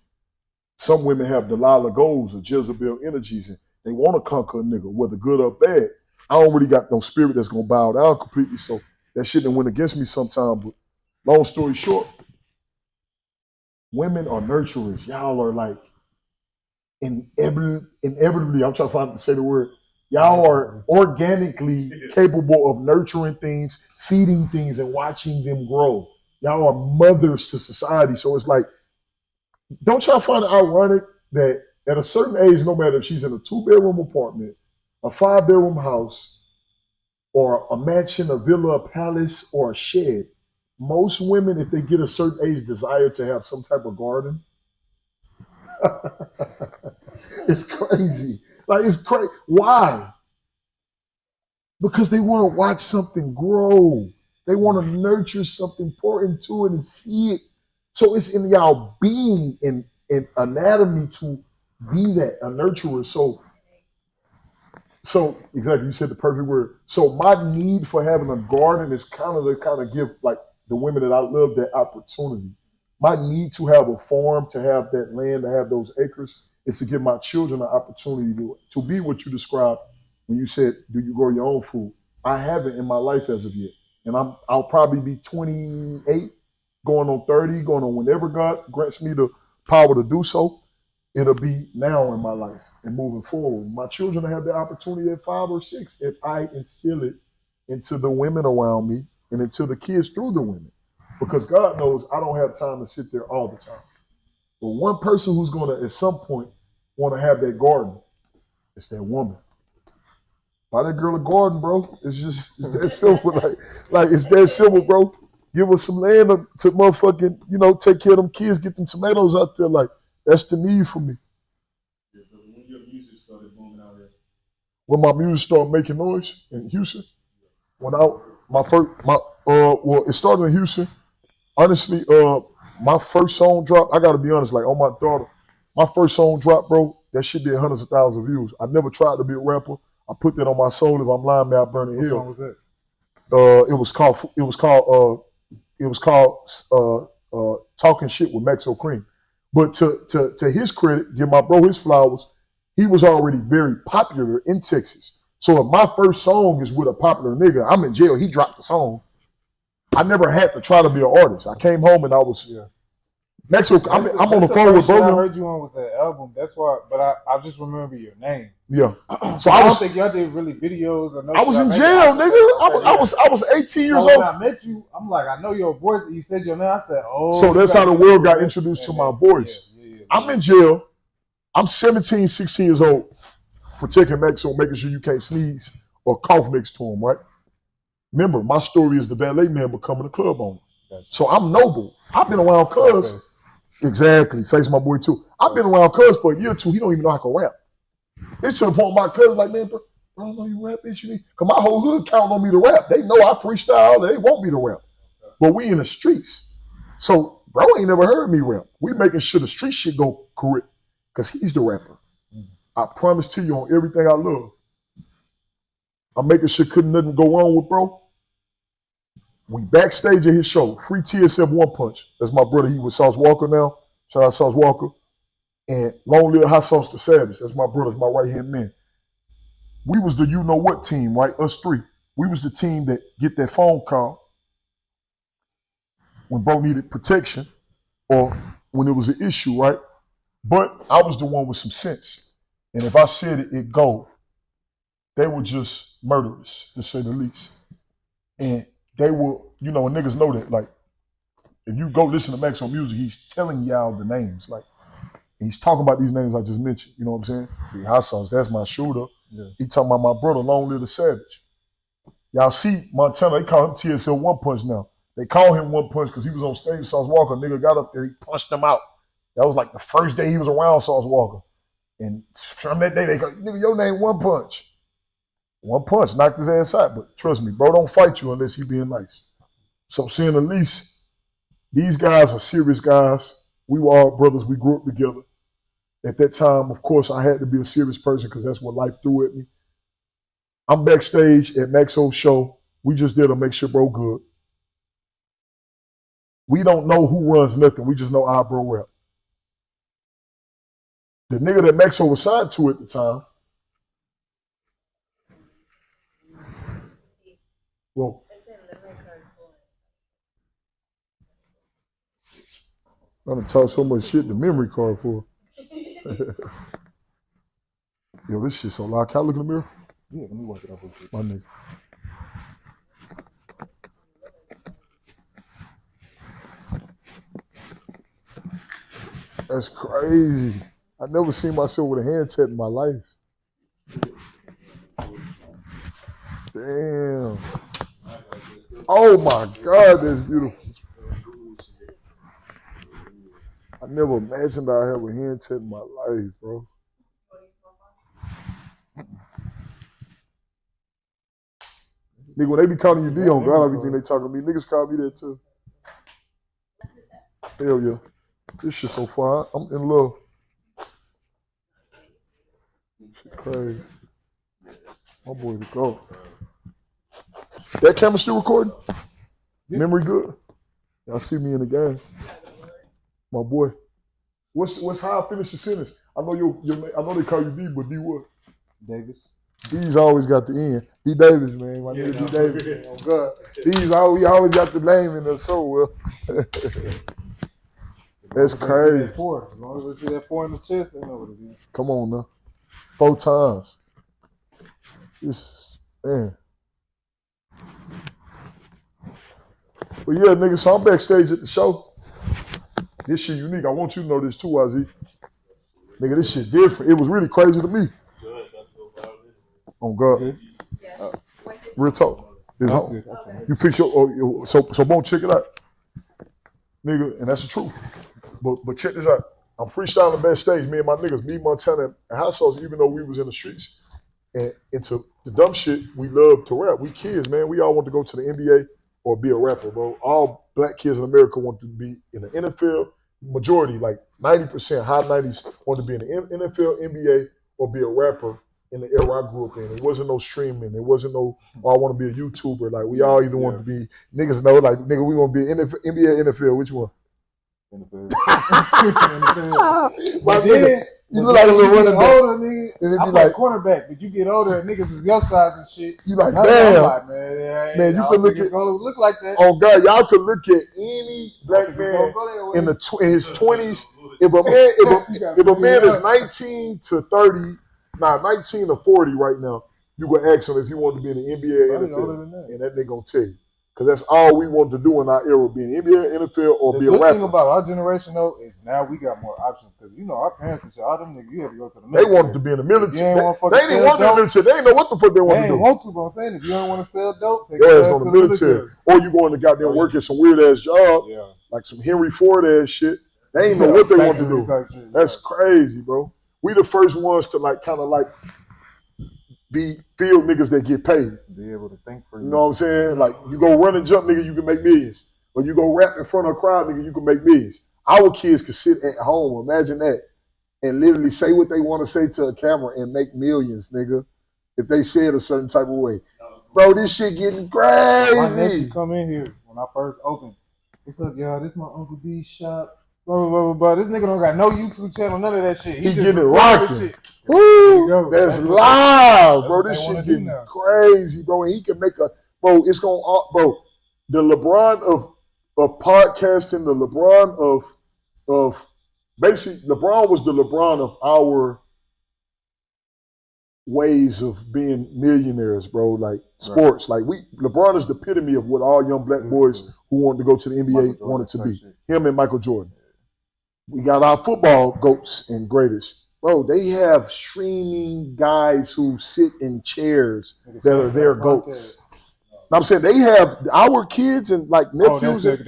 some women have Delilah goals or Jezebel energies, and they want to conquer a nigga, whether good or bad. I don't really got no spirit that's gonna bow down completely. So that shit done went against me sometimes. But long story short, women are nurturers. Y'all are like inevitably, I'm trying to say the word. Y'all are organically capable of nurturing things, feeding things, and watching them grow. Y'all are mothers to society. So it's like, don't y'all find it ironic that at a certain age, no matter if she's in a 2-bedroom apartment, a 5-bedroom house, or a mansion, a villa, a palace, or a shed, most women, if they get a certain age, desire to have some type of garden? It's crazy. Like, it's crazy. Why? Because they want to watch something grow. They want to nurture something, pour into it, and see it. So it's in y'all being and anatomy to be that, a nurturer. So exactly, you said the perfect word. So my need for having a garden is kind of give like the women that I love that opportunity. My need to have a farm, to have that land, to have those acres, is to give my children an opportunity to be what you described when you said, do you grow your own food? I haven't in my life as of yet. And I'll probably be 28, going on 30, going on whenever God grants me the power to do so. It'll be now in my life and moving forward. My children have the opportunity at 5 or 6 if I instill it into the women around me and into the kids through the women. Because God knows I don't have time to sit there all the time. But one person who's going to, at some point, want to have that garden, it's that woman. Buy that girl a garden, bro. It's that simple. Like it's that simple, bro. Give her some land to motherfucking, take care of them kids, get them tomatoes out there. Like, that's the need for me. Yeah, but when your music started booming out there. When my music started making noise in Houston, it started in Houston. Honestly, my first song dropped. I gotta be honest, like on my daughter, my first song dropped, bro. That shit did hundreds of thousands of views. I never tried to be a rapper. I put that on my soul. If I'm lying, man, I burn in hell. What song was that? It was called Talking Shit with Maxo Kream. But to his credit, give my bro his flowers, he was already very popular in Texas. So if my first song is with a popular nigga, I'm in jail, he dropped the song. I never had to try to be an artist. I came home and I was Maxo. I'm on the phone with bro. I heard you on was that album. That's why, but I just remember your name. Yeah. So I don't think y'all did really videos. I was in jail, nigga. I was 18 years old. When I met you, I'm like, I know your voice. And you said your name. I said, oh. So that's how the world got introduced to my voice. I'm in jail. I'm 17, 16 years old, protecting Maxo, making sure you can't sneeze or cough next to him, right? Remember, my story is the valet man becoming a club owner. So I'm noble. I've been around Cuz. Exactly. Face my boy too. I've been around Cuz for a year or two. He don't even know how to rap. It's to the point my cousin's like, man, bro, I don't know you rap this. Because my whole hood counting on me to rap. They know I freestyle. They want me to rap. But we in the streets. So bro ain't never heard me rap. We making sure the street shit go correct. Because he's the rapper. I promise to you on everything I love. I'm making sure couldn't nothing go wrong with bro. We backstage at his show. Free TSF One Punch. That's my brother. He with Sauce Walker now. Shout out Sauce Walker. And Long Live Hot Sauce the Savage. That's my brother's my right-hand man. We was the you know what team, right? Us three. We was the team that get that phone call when bro needed protection or when it was an issue, right? But I was the one with some sense. And if I said it, it go. They were just murderous, to say the least. And they were, and niggas know that. Like, if you go listen to Maxo music, he's telling y'all the names. Like, he's talking about these names I just mentioned. You know what I'm saying? The Hot Sauce, that's my shooter. Yeah. He talking about my brother, Long Live the Savage. Y'all see Montana, they call him TSL One Punch now. They call him One Punch because he was on stage, Sauce Walker. Nigga got up there, he punched him out. That was like the first day he was around Sauce Walker. And from that day, they go, nigga, your name One Punch. One punch, knocked his ass out. But trust me, bro don't fight you unless he being nice. So saying the least, These guys are serious guys. We were all brothers. We grew up together. At that time, of course, I had to be a serious person because that's what life threw at me. I'm backstage at Maxo's show. We just did a Make Sure Bro Good. We don't know who runs nothing. We just know our bro rap. The nigga that Maxo was signed to at the time, well, I done talk so much shit the memory card for. Yo, this shit so loud. Can I look in the mirror? Yeah, let me wipe it up real quick. My nigga. That's crazy. I never seen myself with a hand tat in my life. Damn. Oh my God, that's beautiful. I never imagined I'd have a hand tat in my life, bro. Nigga, when they be calling you D on God, everything they talking to me, niggas call me that too. Hell yeah. This shit so far. I'm in love. Shit crazy. My boy to go. That camera still recording? Yeah. Memory good? Y'all see me in the game. My boy. What's how I finish the sentence? I know I know they call you D, but D what? Davis. D's always got the end. D Davis, man. My nigga D Davis, man. Oh God. D's always got the name in there so well. That's crazy. As long as they see that 4 in the chest, they know what it is. Come on now. 4 times. This man. But yeah, nigga, so I'm backstage at the show. This shit unique. I want you to know this too, Ozzy. Nigga, this shit different. It was really crazy to me. Oh God. Real talk. It's on. You fix your so boom, check it out. Nigga, and that's the truth. But check this out. I'm freestyling backstage, me and my niggas, me, Montana, and households, even though we was in the streets. And into the dumb shit, we love to rap. We kids, man. We all want to go to the NBA or be a rapper, bro. All black kids in America want to be in the NFL. Majority, like 90%, high 90s, want to be in the NFL, NBA, or be a rapper in the era I grew up in. It wasn't no streaming. It wasn't no, I want to be a YouTuber. Like, we all either want to be, niggas know, like, nigga, we want to be NBA, NFL. Which one? NFL. My nigga, you look like a little running back. Older, nigga. And I'm like cornerback, but you get older and niggas is your size and shit. You like, damn. Like, man, you could look at, look like that. Oh God, y'all could look at any black man in his 20s. If a man is 19 to 30, 19 to 40 right now, you would ask him if he wanted to be in the NBA or NFL, and that nigga gonna tell you. Because that's all we wanted to do in our era, be in the NBA, NFL, or be a rapper. The good thing about our generation, though, is now we got more options. Because, you know, our parents and shit, all them niggas, you had to go to the military. They wanted to be in the military. They didn't want to be in the military. They didn't know what the fuck they wanted to do. They didn't want to, but I'm saying, if you don't want to sell dope, take your ass go to the military. Or you going to goddamn work at some weird-ass job, like some Henry Ford-ass shit. They ain't know what they wanted to do. That's crazy, bro. We the first ones to, like, kind of, like, be field niggas that get paid. Be able to think for you. You know what I'm saying? Like, you go run and jump, nigga, you can make millions. Or you go rap in front of a crowd, nigga, you can make millions. Our kids could sit at home, imagine that, and literally say what they want to say to a camera and make millions, nigga, if they say it a certain type of way. Bro, this shit getting crazy. My nephew come in here when I first opened. What's up, y'all? This my Uncle D's shop. Blah, blah, blah, blah. This nigga don't got no YouTube channel, none of that shit. He getting it rocking. Woo! That's live, bro. This shit getting crazy, bro. And he can make it's going to, bro, the LeBron of podcasting, the LeBron of basically, LeBron was the LeBron of our ways of being millionaires, bro. Like sports. Right. Like LeBron is the epitome of what all young black boys who wanted to go to the NBA wanted to be. Him and Michael Jordan. We got our football goats and greatest. Bro, they have streaming guys who sit in chairs that are their goats. I'm saying they have our kids and like nephews. That's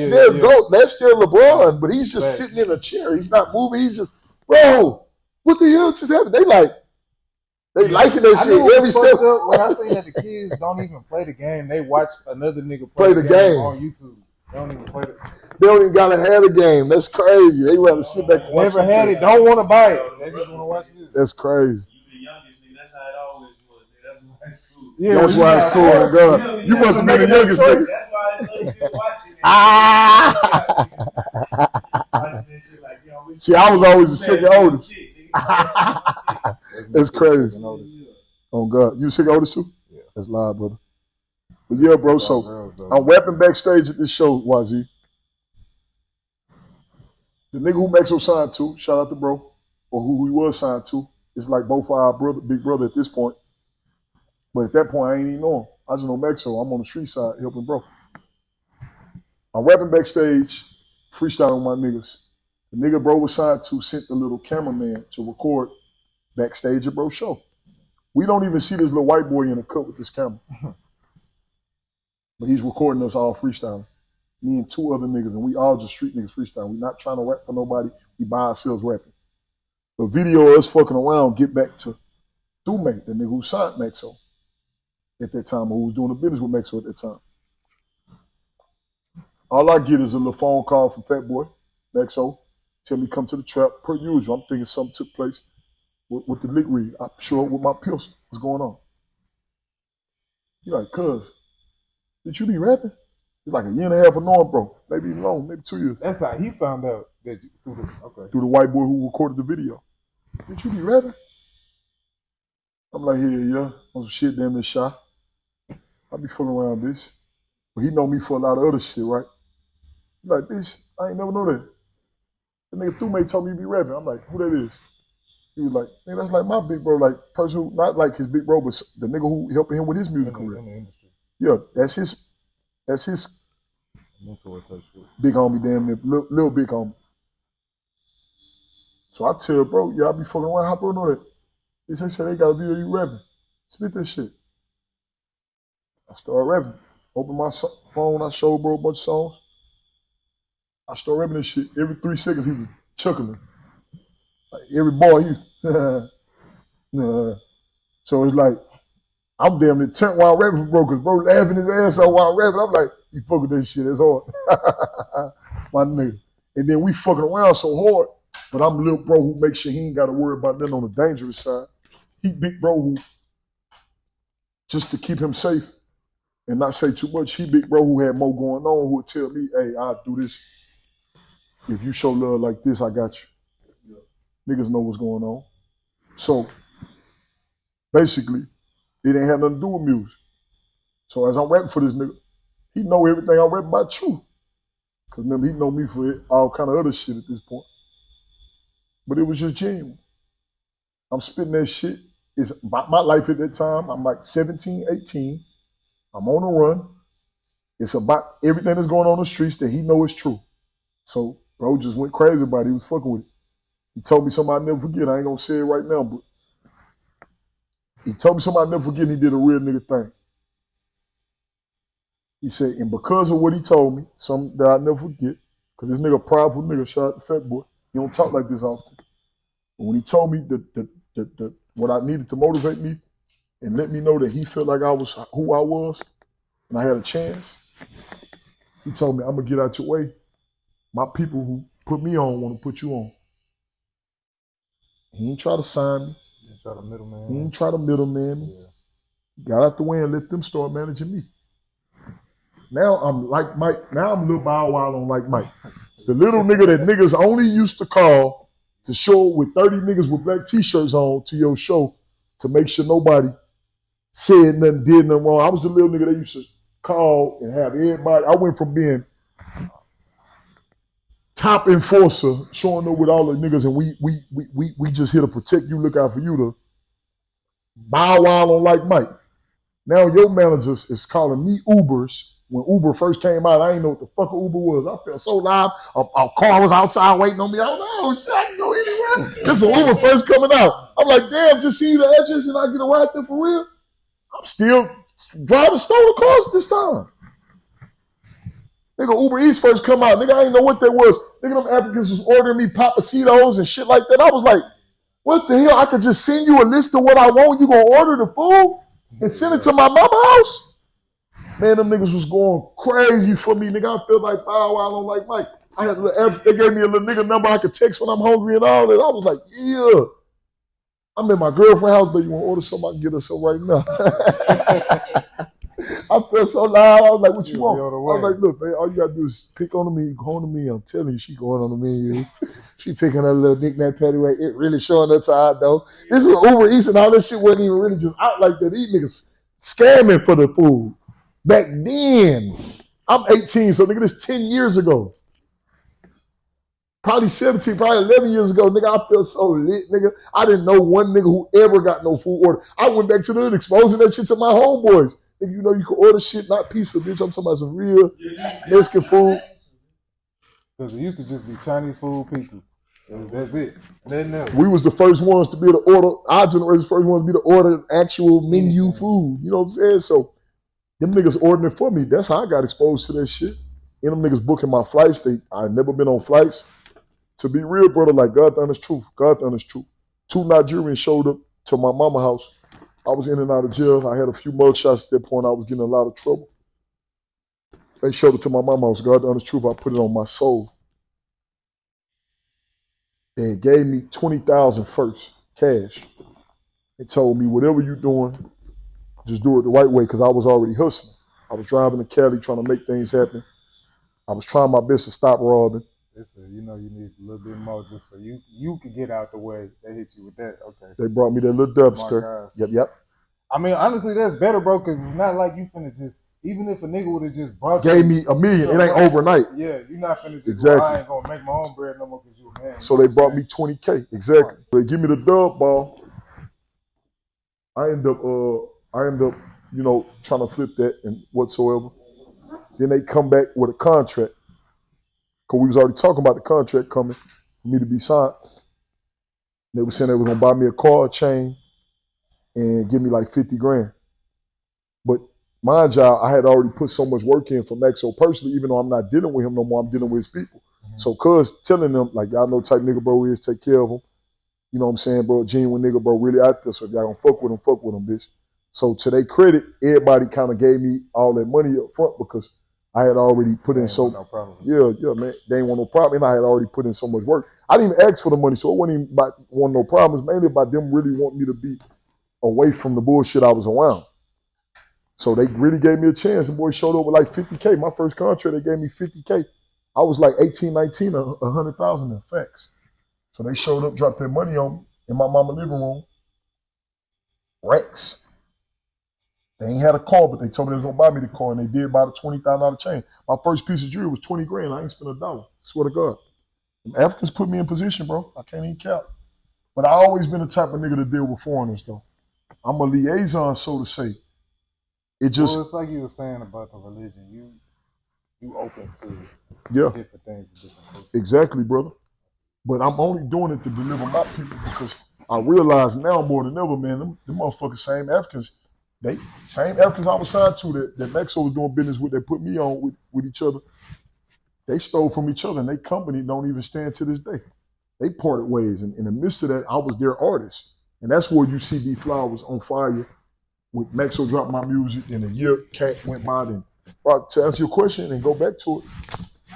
their goat. That's their LeBron, but he's just sitting in a chair. He's not moving. He's just, bro, what the hell just happened? They liking that shit every step. When I say that the kids don't even play the game, they watch another nigga play the game on YouTube. They don't even play it. They don't even gotta have the game. That's crazy. They rather sit back and watch. Never had it. Don't want to buy it. They just want to watch this. That's crazy. You the youngest nigga. That's how it always was. That's why it's cool. Yeah, That's why it's cool. Oh, God. You must have been the youngest nigga. That's why it's still watching it. See, I was always the second oldest. That's crazy. Oh God, you the second oldest too? Yeah. That's live, brother. But yeah, bro. So I'm rapping backstage at this show, YZ. The nigga who Maxo signed to, shout out to bro, or who he was signed to, is like both our brother, big brother at this point. But at that point, I ain't even know him. I just know Maxo. I'm on the street side helping bro. I'm rapping backstage, freestyling with my niggas. The nigga bro was signed to sent the little cameraman to record backstage at bro's show. We don't even see this little white boy in a cut with this camera. But he's recording us all freestyling. Me and two other niggas, and we all just street niggas freestyling. We not trying to rap for nobody. We by ourselves rapping. The video of us fucking around get back to Dume, the nigga who signed Maxo at that time, or who was doing the business with Maxo at that time. All I get is a little phone call from Fat Boy, Maxo, tell me come to the trap per usual. I'm thinking something took place with the lick read. I show up with my pistol. What's going on? He like, cuz, did you be rapping? It's like a year and a half of knowing, bro. Maybe even longer, maybe 2 years. That's how he found out that you, through the white boy who recorded the video. Did you be rapping? I'm like, yeah. I'm some shit damn near shy. I be fucking around, bitch. But he know me for a lot of other shit, right? He like, bitch, I ain't never know that. The nigga Thume told me you be rapping. I'm like, who that is? He was like, man, that's like my big bro, like person who, not like his big bro, but the nigga who helping him with his music career. in the industry. Yeah, that's his big homie, damn near, little big homie. So I tell bro, yeah, I be fucking around. How bro know that? He said they got a video of you rapping. Spit that shit. I started rapping. Open my phone, I showed bro a bunch of songs. I started rapping this shit. Every 3 seconds he was chuckling. Like every boy he was, So it's like, I'm damn near tent while I'm rapping for bro, because bro laughing his ass off while I'm rapping. I'm like, you fucking that shit, that's hard. My nigga. And then we fucking around so hard, but I'm little bro who makes sure he ain't got to worry about nothing on the dangerous side. He big bro who, just to keep him safe and not say too much, he big bro who had more going on, who would tell me, hey, I'll do this. If you show love like this, I got you. Niggas know what's going on. So, basically, it ain't have nothing to do with music. So as I'm rapping for this nigga, he know everything I'm rapping about truth. Because remember, he know me for all kind of other shit at this point. But it was just genuine. I'm spitting that shit. It's about my life at that time. I'm like 17, 18. I'm on the run. It's about everything that's going on in the streets that he know is true. So bro just went crazy about it. He was fucking with it. He told me something I'll never forget. I ain't gonna say it right now, but he told me something I'll never forget, and he did a real nigga thing. He said, and because of what he told me, something that I'll never forget, because this nigga a prideful nigga, shout out to Fat Boy. He don't talk like this often. But when he told me that what I needed to motivate me and let me know that he felt like I was who I was and I had a chance, he told me, I'm gonna get out your way. My people who put me on want to put you on. He ain't try to sign me. He ain't try to middleman. He ain't try to middleman me. Yeah. Got out the way and let them start managing me. Now I'm like Mike. Now I'm a little bow wow on like Mike. The little nigga that niggas only used to call to show with 30 niggas with black t-shirts on to your show to make sure nobody said nothing, did nothing wrong. I was the little nigga that used to call and have everybody. I went from being top enforcer, showing up with all the niggas, and we just here to protect you, look out for you, to bow wow on like Mike. Now your managers is calling me Ubers. When Uber first came out, I didn't know what the fuck Uber was. I felt so live. A car was outside waiting on me. I was like, oh shit, I can go anywhere. This was Uber first coming out. I'm like, damn, just see the address and I get a ride there for real. I'm still driving stolen cars this time. Nigga, Uber Eats first come out. Nigga, I didn't know what that was. Nigga, them Africans was ordering me papacitos and shit like that. I was like, what the hell? I could just send you a list of what I want. You gonna order the food and send it to my mama house? Man, them niggas was going crazy for me, nigga. I felt like Bow Wow on like Mike. I had they gave me a little nigga number I could text when I'm hungry and all that. I was like, yeah. I'm in my girlfriend's house, but you want to order something? I can get her some right now. I felt so loud. I was like, what you want? I was like, look, man, all you got to do is pick on me, go on to me. I'm telling you, she going on the menu. She picking her little knick-knack paddywhack. It really showing her tired, though. This was Uber Eats and all this shit wasn't even really just out like that. These niggas scamming for the food. Back then, I'm 18, so nigga, this 10 years ago. Probably 17, probably 11 years ago, nigga, I felt so lit, nigga. I didn't know one nigga who ever got no food order. I went back to the hood exposing that shit to my homeboys. Nigga, you know you can order shit, not pizza, bitch. I'm talking about some real Mexican food. Because it used to just be Chinese food, pizza. That's it. We was the first ones to be able to order, our generation first ones to be able to order actual menu food. You know what I'm saying? So them niggas ordering it for me. That's how I got exposed to that shit. And them niggas booking my flights. I had never been on flights. To be real, brother, like God the honest truth. God the honest truth. 2 Nigerians showed up to my mama house. I was in and out of jail. I had a few mug shots at that point. I was getting in a lot of trouble. They showed up to my mama house. God the honest truth, I put it on my soul. They gave me $20,000 first, cash. They told me, whatever you doing, just do it the right way, because I was already hustling. I was driving to Cali trying to make things happen. I was trying my best to stop robbing. You know you need a little bit more just so you could get out the way. They hit you with that. Okay. They brought me that little dubster. Yep. I mean, honestly, that's better, bro, because it's not like you finna just, even if a nigga would have just brought gave me $1 million, it ain't overnight. Yeah, you're not finna just, exactly. I ain't gonna make my own bread no more because you a man. So they brought me $20K. Exactly. They give me the dub ball. I end up, you know, trying to flip that and whatsoever. Then they come back with a contract. Because we was already talking about the contract coming for me to be signed. They were saying they were going to buy me a car, a chain, and give me like 50 grand. But my job, I had already put so much work in for Maxo personally, even though I'm not dealing with him no more, I'm dealing with his people. Mm-hmm. So cuz telling them, like, y'all know type nigga bro is, take care of him. You know what I'm saying, bro? Genuine nigga bro, really out there. So if y'all gonna fuck with him, bitch. So to their credit, everybody kind of gave me all that money up front because I had already put in so no problem. Yeah, man. They ain't want no problem. And I had already put in so much work. I didn't even ask for the money, so it wasn't even about wanting no problems. Mainly about them really wanting me to be away from the bullshit I was around. So they really gave me a chance. The boy showed up with like 50K. My first contract, they gave me 50K. I was like 18, 19, 100,000 in facts. So they showed up, dropped their money on me in my mama's living room. Rex. They ain't had a car, but they told me they was gonna buy me the car, and they did buy the $20,000 chain. My first piece of jewelry was 20 grand. I ain't spent $1. Swear to God. Them Africans put me in position, bro. I can't even count. But I always been the type of nigga to deal with foreigners, though. I'm a liaison, so to say. It just. Well, it's like you were saying about the religion. You open to different things in different cultures. Exactly, brother. But I'm only doing it to deliver my people because I realize now more than ever, man, them motherfuckers, same Africans I was signed to that Maxo was doing business with, they put me on with each other. They stole from each other, and they company don't even stand to this day. They parted ways, and in the midst of that, I was their artist. And that's where you see D Flower was on fire with Maxo dropped my music, and a year cat went by. Then, to answer your question and go back to it,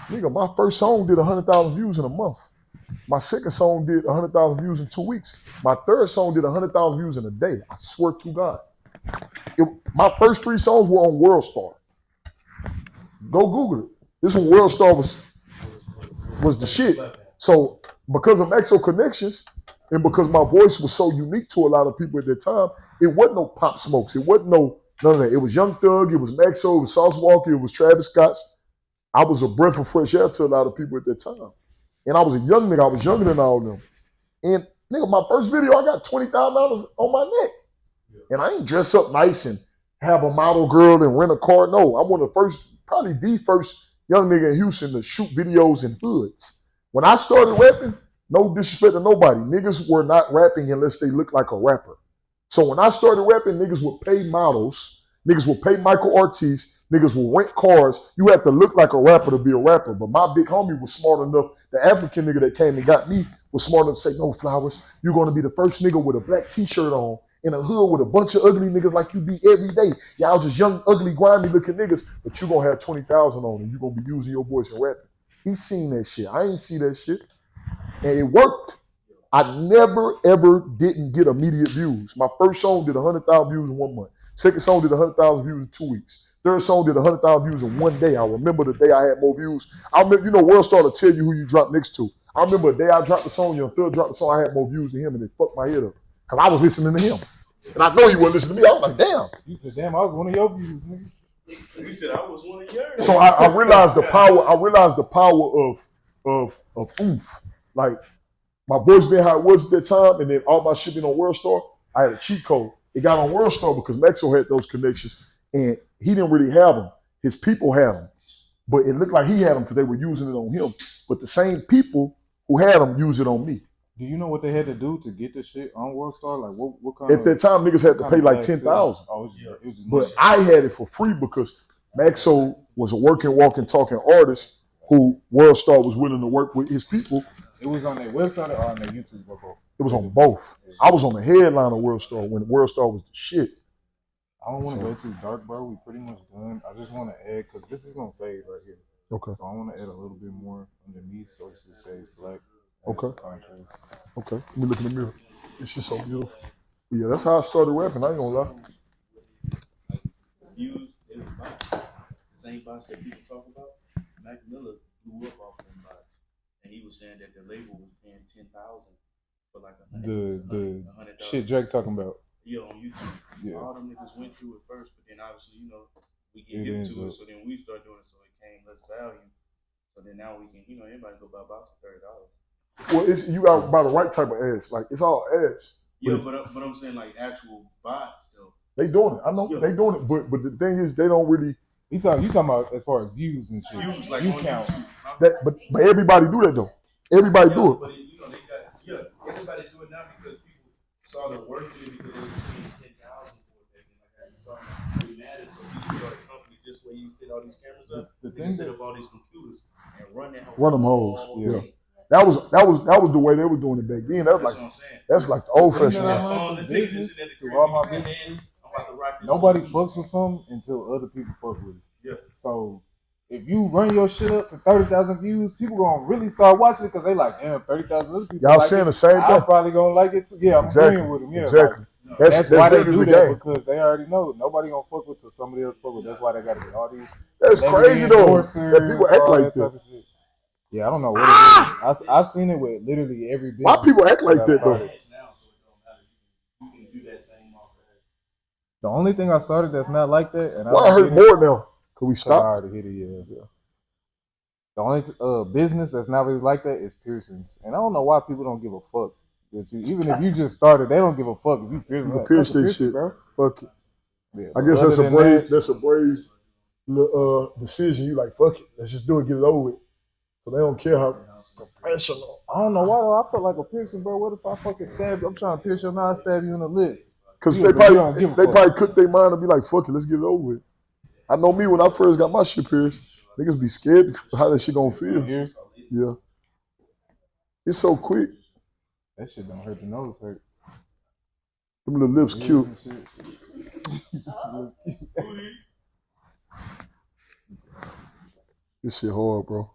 nigga, my first song did 100,000 views in a month. My second song did 100,000 views in 2 weeks. My third song did 100,000 views in a day. I swear to God. My first 3 songs were on World Star. Go Google it. This one, World Star was the shit. So because of Maxo connections and because my voice was so unique to a lot of people at that time, it wasn't no Pop Smokes. It wasn't none of that. It was Young Thug. It was Maxo. It was Sauce Walker. It was Travis Scott's. I was a breath of fresh air to a lot of people at that time. And I was a young nigga. I was younger than all of them. And nigga, my first video, I got $20,000 on my neck. And I ain't dress up nice and have a model girl and rent a car. No, I'm one of the first, probably the first young nigga in Houston to shoot videos in hoods. When I started rapping, no disrespect to nobody, niggas were not rapping unless they looked like a rapper. So when I started rapping, niggas would pay models, niggas would pay Michael Ortiz, niggas would rent cars. You had to look like a rapper to be a rapper. But my big homie was smart enough, the African nigga that came and got me was smart enough to say, no, Flowers, you're going to be the first nigga with a black t-shirt on in a hood with a bunch of ugly niggas like you be every day. Y'all just young, ugly, grimy looking niggas, but you gonna have 20,000 on and you gonna be using your voice and rapping. He seen that shit. I ain't see that shit. And it worked. I never, ever didn't get immediate views. My first song did 100,000 views in 1 month. Second song did 100,000 views in 2 weeks. Third song did 100,000 views in 1 day. I remember the day I had more views. I remember, World Star to tell you who you dropped next to. I remember the day I dropped the song, Young Thug dropped the song, I had more views than him, and it fucked my head up. Because I was listening to him. And I know he wasn't listening to me. I was like, damn. You said, damn, I was one of your views, nigga. You said I was one of yours. So I realized the power. I realized the power of oomph. Like my voice being how it was at that time, and then all my shit being on World Star. I had a cheat code. It got on World Star because Maxo had those connections, and he didn't really have them. His people had them, but it looked like he had them because they were using it on him. But the same people who had them use it on me. Do you know what they had to do to get this shit on World Star? Like what kind At that time, niggas had to pay like 10,000. Oh, but I had it for free because Maxo was a working, walking, talking artist who World Star was willing to work with his people. It was on their website or on their YouTube logo? It was on both. I was on the headline of World Star when World Star was the shit. I don't want to go too dark, bro. We pretty much done. I just want to add, because this is going to fade right here. Okay. So I want to add a little bit more underneath so it stays black. Okay. Okay. Let me look in the mirror. This shit's so beautiful. But yeah, that's how I started rapping. I ain't gonna lie. Views, it was bots. The same bots that people talk about. Mac Miller blew up off them bots. And he was saying that the label was paying 10,000 for like the shit Drake talking about. Yeah, on YouTube. Yeah. All them niggas went through it first, but then obviously, we get hip to it, so then we start doing it, so it came less value. So then now we can, anybody go buy a box for $30. Well, you got to buy the right type of ads. Like, it's all ads. Yeah, but I'm saying like actual bots though. They doing it. I know they doing it, but the thing is, they don't really. You talking about as far as views and shit. Views like you on count. YouTube. But everybody do that though. Everybody do it. But they got everybody do it now because people saw the work in it because they were paying 10,000 for it. Like they matter, so people start a company just where you set all these cameras up. The they thing set up all these computers and run them hoes. Yeah. Day. That was the way they were doing it back then. That was That's what I'm saying. That's like the old fashioned. The business, through all my businesses, nobody fucks with something until other people fuck with it. Yeah. So if you run your shit up to 30,000 views, people gonna really start watching it because they like, damn, 30,000 other people. Y'all like saying the same thing. I'm probably gonna like it too. Yeah, I'm agreeing with them. Yeah, exactly. Like, that's why they do that because they already know nobody gonna fuck with till somebody else fuck with. That's why they gotta get all these. That's crazy though. That people act like that. Yeah, I don't know what it is. I've seen it with literally every business. Why people act like that though? The only thing I started that's not like that, and I heard more now. Could we stop? I already hit it, yeah. The only business that's not really like that is piercings, and I don't know why people don't give a fuck. Even if you just started, they don't give a fuck if you pierce. You pierce that shit, bro. Fuck it. Yeah, I guess that's a brave. That's a brave decision. You like fuck it. Let's just do it. Get it over with. So they don't care how professional. I don't know why though. I feel like a piercing, bro. What if I fucking stab you? I'm trying to pierce your mouth, stab you in the lip. Because they probably cook their mind and be like, fuck it, let's get it over with. I know me when I first got my shit pierced, niggas be scared how that shit gonna feel. Yeah. It's so quick. That shit don't hurt the nose hurt. Them little lips cute. This shit hard, bro.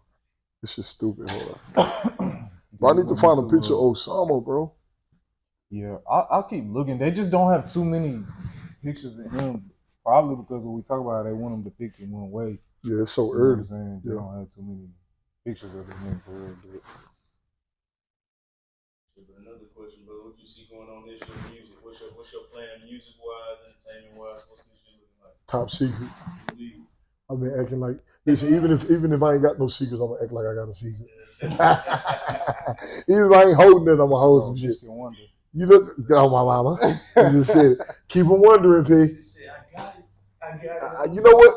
This shit stupid hard. But I need to find a picture of Osama, bro. Yeah, I'll keep looking. They just don't have too many pictures of him. Probably because when we talk about it, they want him to pick in one way. Yeah, it's so you know early. What I'm saying? They don't have too many pictures of him for real. But another question, bro. What you see going on this year music? What's your plan music wise, entertainment wise? What's this shit looking like? Top secret. I've been acting like listen, even if I ain't got no secrets, I'm gonna act like I got a secret. Even if I ain't holding it, I'm gonna hold some shit. You look on my mama. You just said it. Keep on wondering, P. I got it. You know what?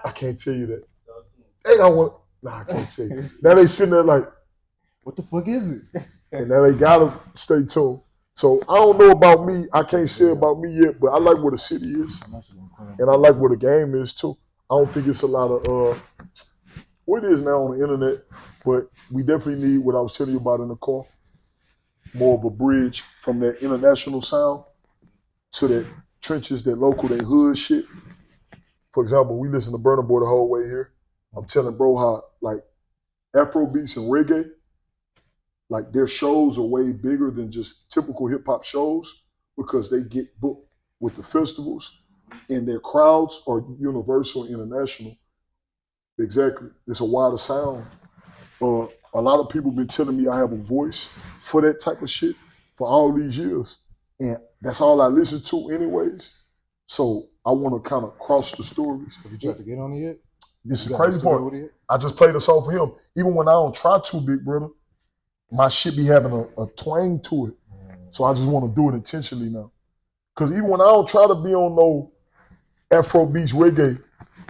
I can't tell you that. I can't tell you. Now they sitting there like, what the fuck is it? And now they gotta stay tuned. So I don't know about me. I can't say about me yet, but I like where the city is, and I like where the game is too. I don't think it's a lot of what it is now on the internet, but we definitely need what I was telling you about in the car. More of a bridge from that international sound to that trenches, that local, that hood shit. For example, we listen to Burna Boy the whole way here. I'm telling bro how like Afro beats and reggae, like their shows are way bigger than just typical hip hop shows because they get booked with the festivals and their crowds are universal and international. Exactly. It's a wider sound. A lot of people been telling me I have a voice for that type of shit for all these years. And that's all I listen to anyways. So I want to kind of cross the stories. Have you tried to get on it yet? This is the crazy part. I just played a song for him. Even when I don't try to, big brother, my shit be having a twang to it. So I just want to do it intentionally now. Because even when I don't try to be on no Afro beats reggae,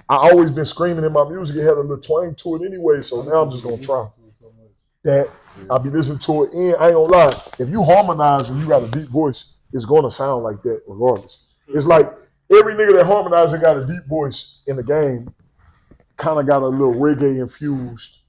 I always been screaming in my music. It had a little twang to it anyway. So now I'm just going to try. That I'll be listening to it. And I ain't gonna lie, if you harmonize and you got a deep voice, it's going to sound like that regardless. It's like every nigga that harmonizes and got a deep voice in the game kind of got a little reggae infused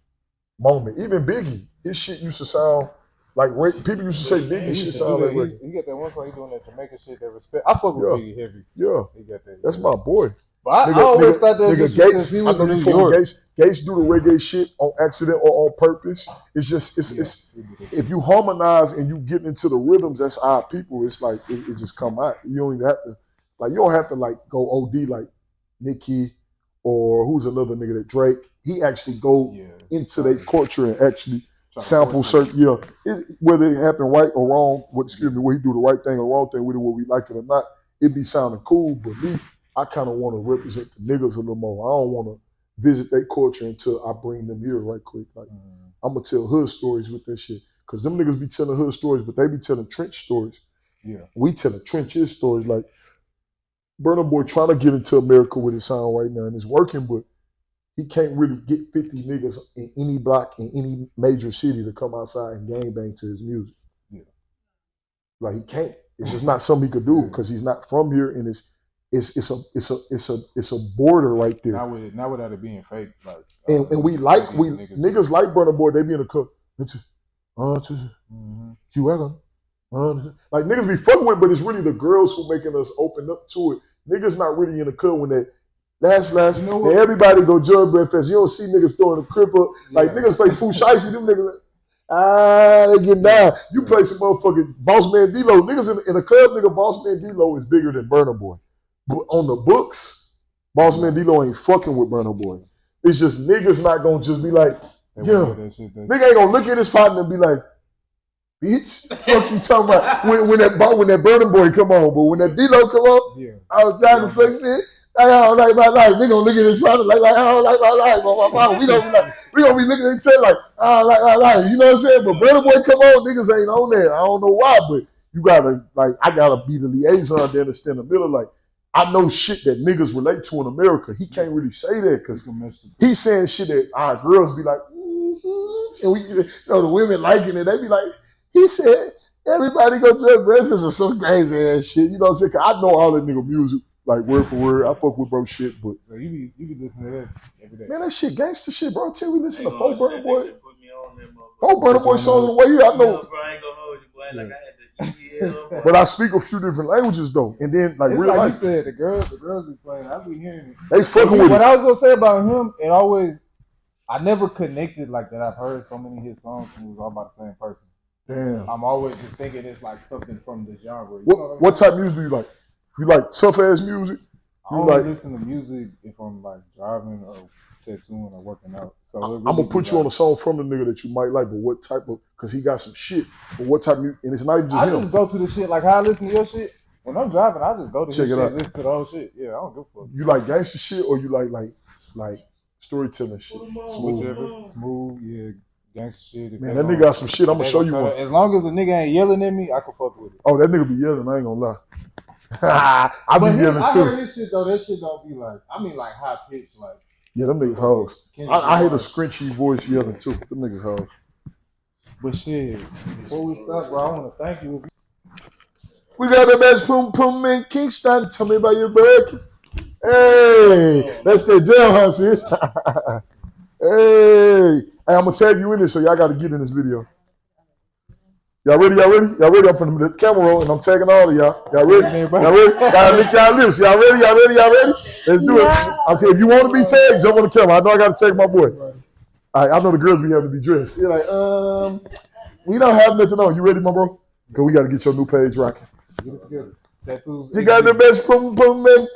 moment. Even Biggie, his shit used to sound like people used to say Biggie shit sound like reggae. He got that one song he doing that Jamaican shit that respect. I fuck with Biggie heavy. Yeah, he got that. That's my boy. But I always thought that just because he was in New York. Gates do the reggae shit on accident or on purpose. It's just it's if you harmonize and you get into the rhythms, that's our people. It's like it just come out. You don't even have to you don't have to like go OD like Nicki or who's another nigga that Drake. He actually go into their culture and actually sample certain whether it happened right or wrong. Where he do the right thing or wrong thing with it, whether we like it or not, it be sounding cool. But me, I kind of want to represent the niggas a little more. I don't want to visit their culture until I bring them here right quick. Like I'm gonna tell hood stories with that shit. Cause them niggas be telling hood stories, but they be telling trench stories. Yeah, we telling trenches stories. Like Burna Boy trying to get into America with his sound right now, and it's working, but he can't really get 50 niggas in any block in any major city to come outside and gangbang to his music. Yeah, like he can't. It's just not something he could do because he's not from here, and it's a border right there. Not without it being fake. Like, and niggas like Burna Boy. They be in the club. You welcome. Like niggas be fucking with, but it's really the girls who making us open up to it. Niggas not really in the club when that last. You know what? Everybody go Judge Breakfast. You don't see niggas throwing a crib up. Like niggas play Pooh Shicey. Them niggas. They get down. You play some motherfucking Boss Man D-Lo. Niggas in the club, nigga, Boss Man D-Lo is bigger than Burna Boy. But on the books, Boss Man D-Lo ain't fucking with Burna Boy. It's just niggas not gonna just be like, nigga ain't gonna look at his partner and be like, bitch, fuck you talking about when that Burna Boy come on, but when that D-Lo come on, I was trying to flex it. I don't like my life. We gonna look at his partner like I don't like my life. We gonna be looking at each other like I don't like my life. You know what I'm saying? But Burna Boy come on, niggas ain't on there. I don't know why, but you gotta I gotta be the liaison to understand the middle. Like I know shit that niggas relate to in America. He can't really say that because he's saying shit that our girls be like, and we, the women liking it. They be like, he said, everybody go to breakfast or some crazy ass shit. You know what I'm saying? Cause I know all that nigga music, like word for word. I fuck with bro shit, but so you be listening to that every day. Man, that shit gangster shit, bro. Till we listen to four Burna Boy. Four Burna Boy songs on the way here. I know. Bro, I ain't gonna hold you, boy. Like I had to But I speak a few different languages though, and then like it's real like life. You said, the girls be playing. I be hearing it. They fucking with What I was gonna say about him, I never connected like that. I've heard so many hit songs and it was all about the same person. Damn. I'm always just thinking it's like something from the genre. What type of music do you like? You like tough ass music? I only listen to music if I'm like driving or tattooing or working out. So I'm gonna put you on a song from the nigga that you might like, but what type of? Because he got some shit. But what type of music? And it's not even just him. I just go to the shit like how I listen to your shit. When I'm driving, I just go to his shit, listen to the whole shit. Yeah, I don't give a fuck. You like gangster shit or you like storytelling shit? Smooth, yeah. Gangster shit. Man, that nigga got some shit. I'm gonna show you one. As long as a nigga ain't yelling at me, I can fuck with it. Oh, that nigga be yelling. I ain't gonna lie. I be yelling too. I heard this shit though. That shit don't be like. I mean, like high pitch, like. Yeah, them niggas hoes. I hear the scrunchy voice yelling too. Them niggas hoes. But shit, before we stop, bro, I want to thank you. We got the best pum pum in Kingston. Tell me about your bird. Hey, that's that jailhouse, sis. Hey, I'm gonna tag you in this, so y'all got to get in this video. Y'all ready? Y'all ready? Y'all ready? I'm from the camera roll and I'm tagging all of y'all. Y'all ready? Y'all ready? Y'all lick y'all lips. Y'all ready? Y'all ready? Y'all ready? Let's do it. Okay, if you want to be tagged, jump on the camera. I know I got to tag my boy. All right, I know the girls be having to be dressed. You're like, we don't have nothing on. You ready, my bro? Because we got to get your new page rocking. Get it together. Tattoos. You got the best from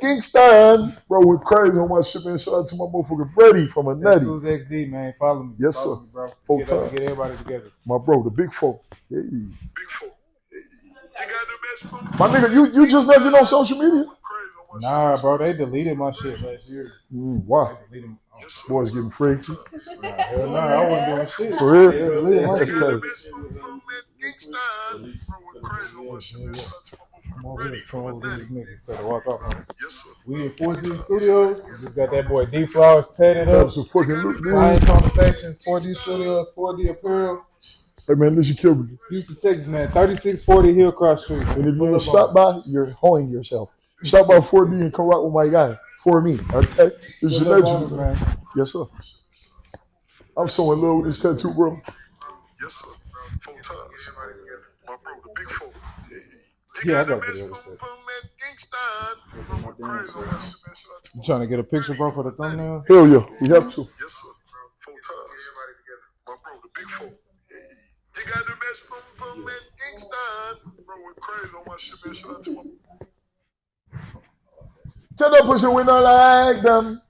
Kingston. Bro, we're crazy on my ship, man. Shout out to my motherfucker Brady from a nutty. Tattoos XD, man. Follow me. Yes, Follow sir. me, bro. 4 times. Get everybody together. My bro, the big folk. Hey. Big folk. Hey. My nigga, you just never get on social media? Nah, bro, they deleted my shit last year. Why? Boys getting free. Hell nah, I wasn't doing shit. For real? They deleted my That's shit. crazy. Come over to this nigga. Try to walk off on him. We in 4D Studios. We just got that boy D Flowers tatted up. Some fucking look, Flying Conversations, 4D Studios, 4D Apparel. Hey man, listen, kill me. Houston, Texas, man. 3640 Hillcroft Street. And if you ain't stop by, you're hoeing yourself. Stop by 4D and come rock with my guy. For me, okay? This is your legend, man. Yes, sir. I'm so in love with this tattoo, bro. Yes, sir. 4 times. My bro, the big folk. Yeah, I got the other You trying to get a picture, bro, for the thumbnail? Hell yeah, we have to. Yes, sir. 4 times. My bro, the big folk. You got the best from Kingston. Bro, went crazy on my shit, man. Shout out to my. Tell that pussy we don't like them.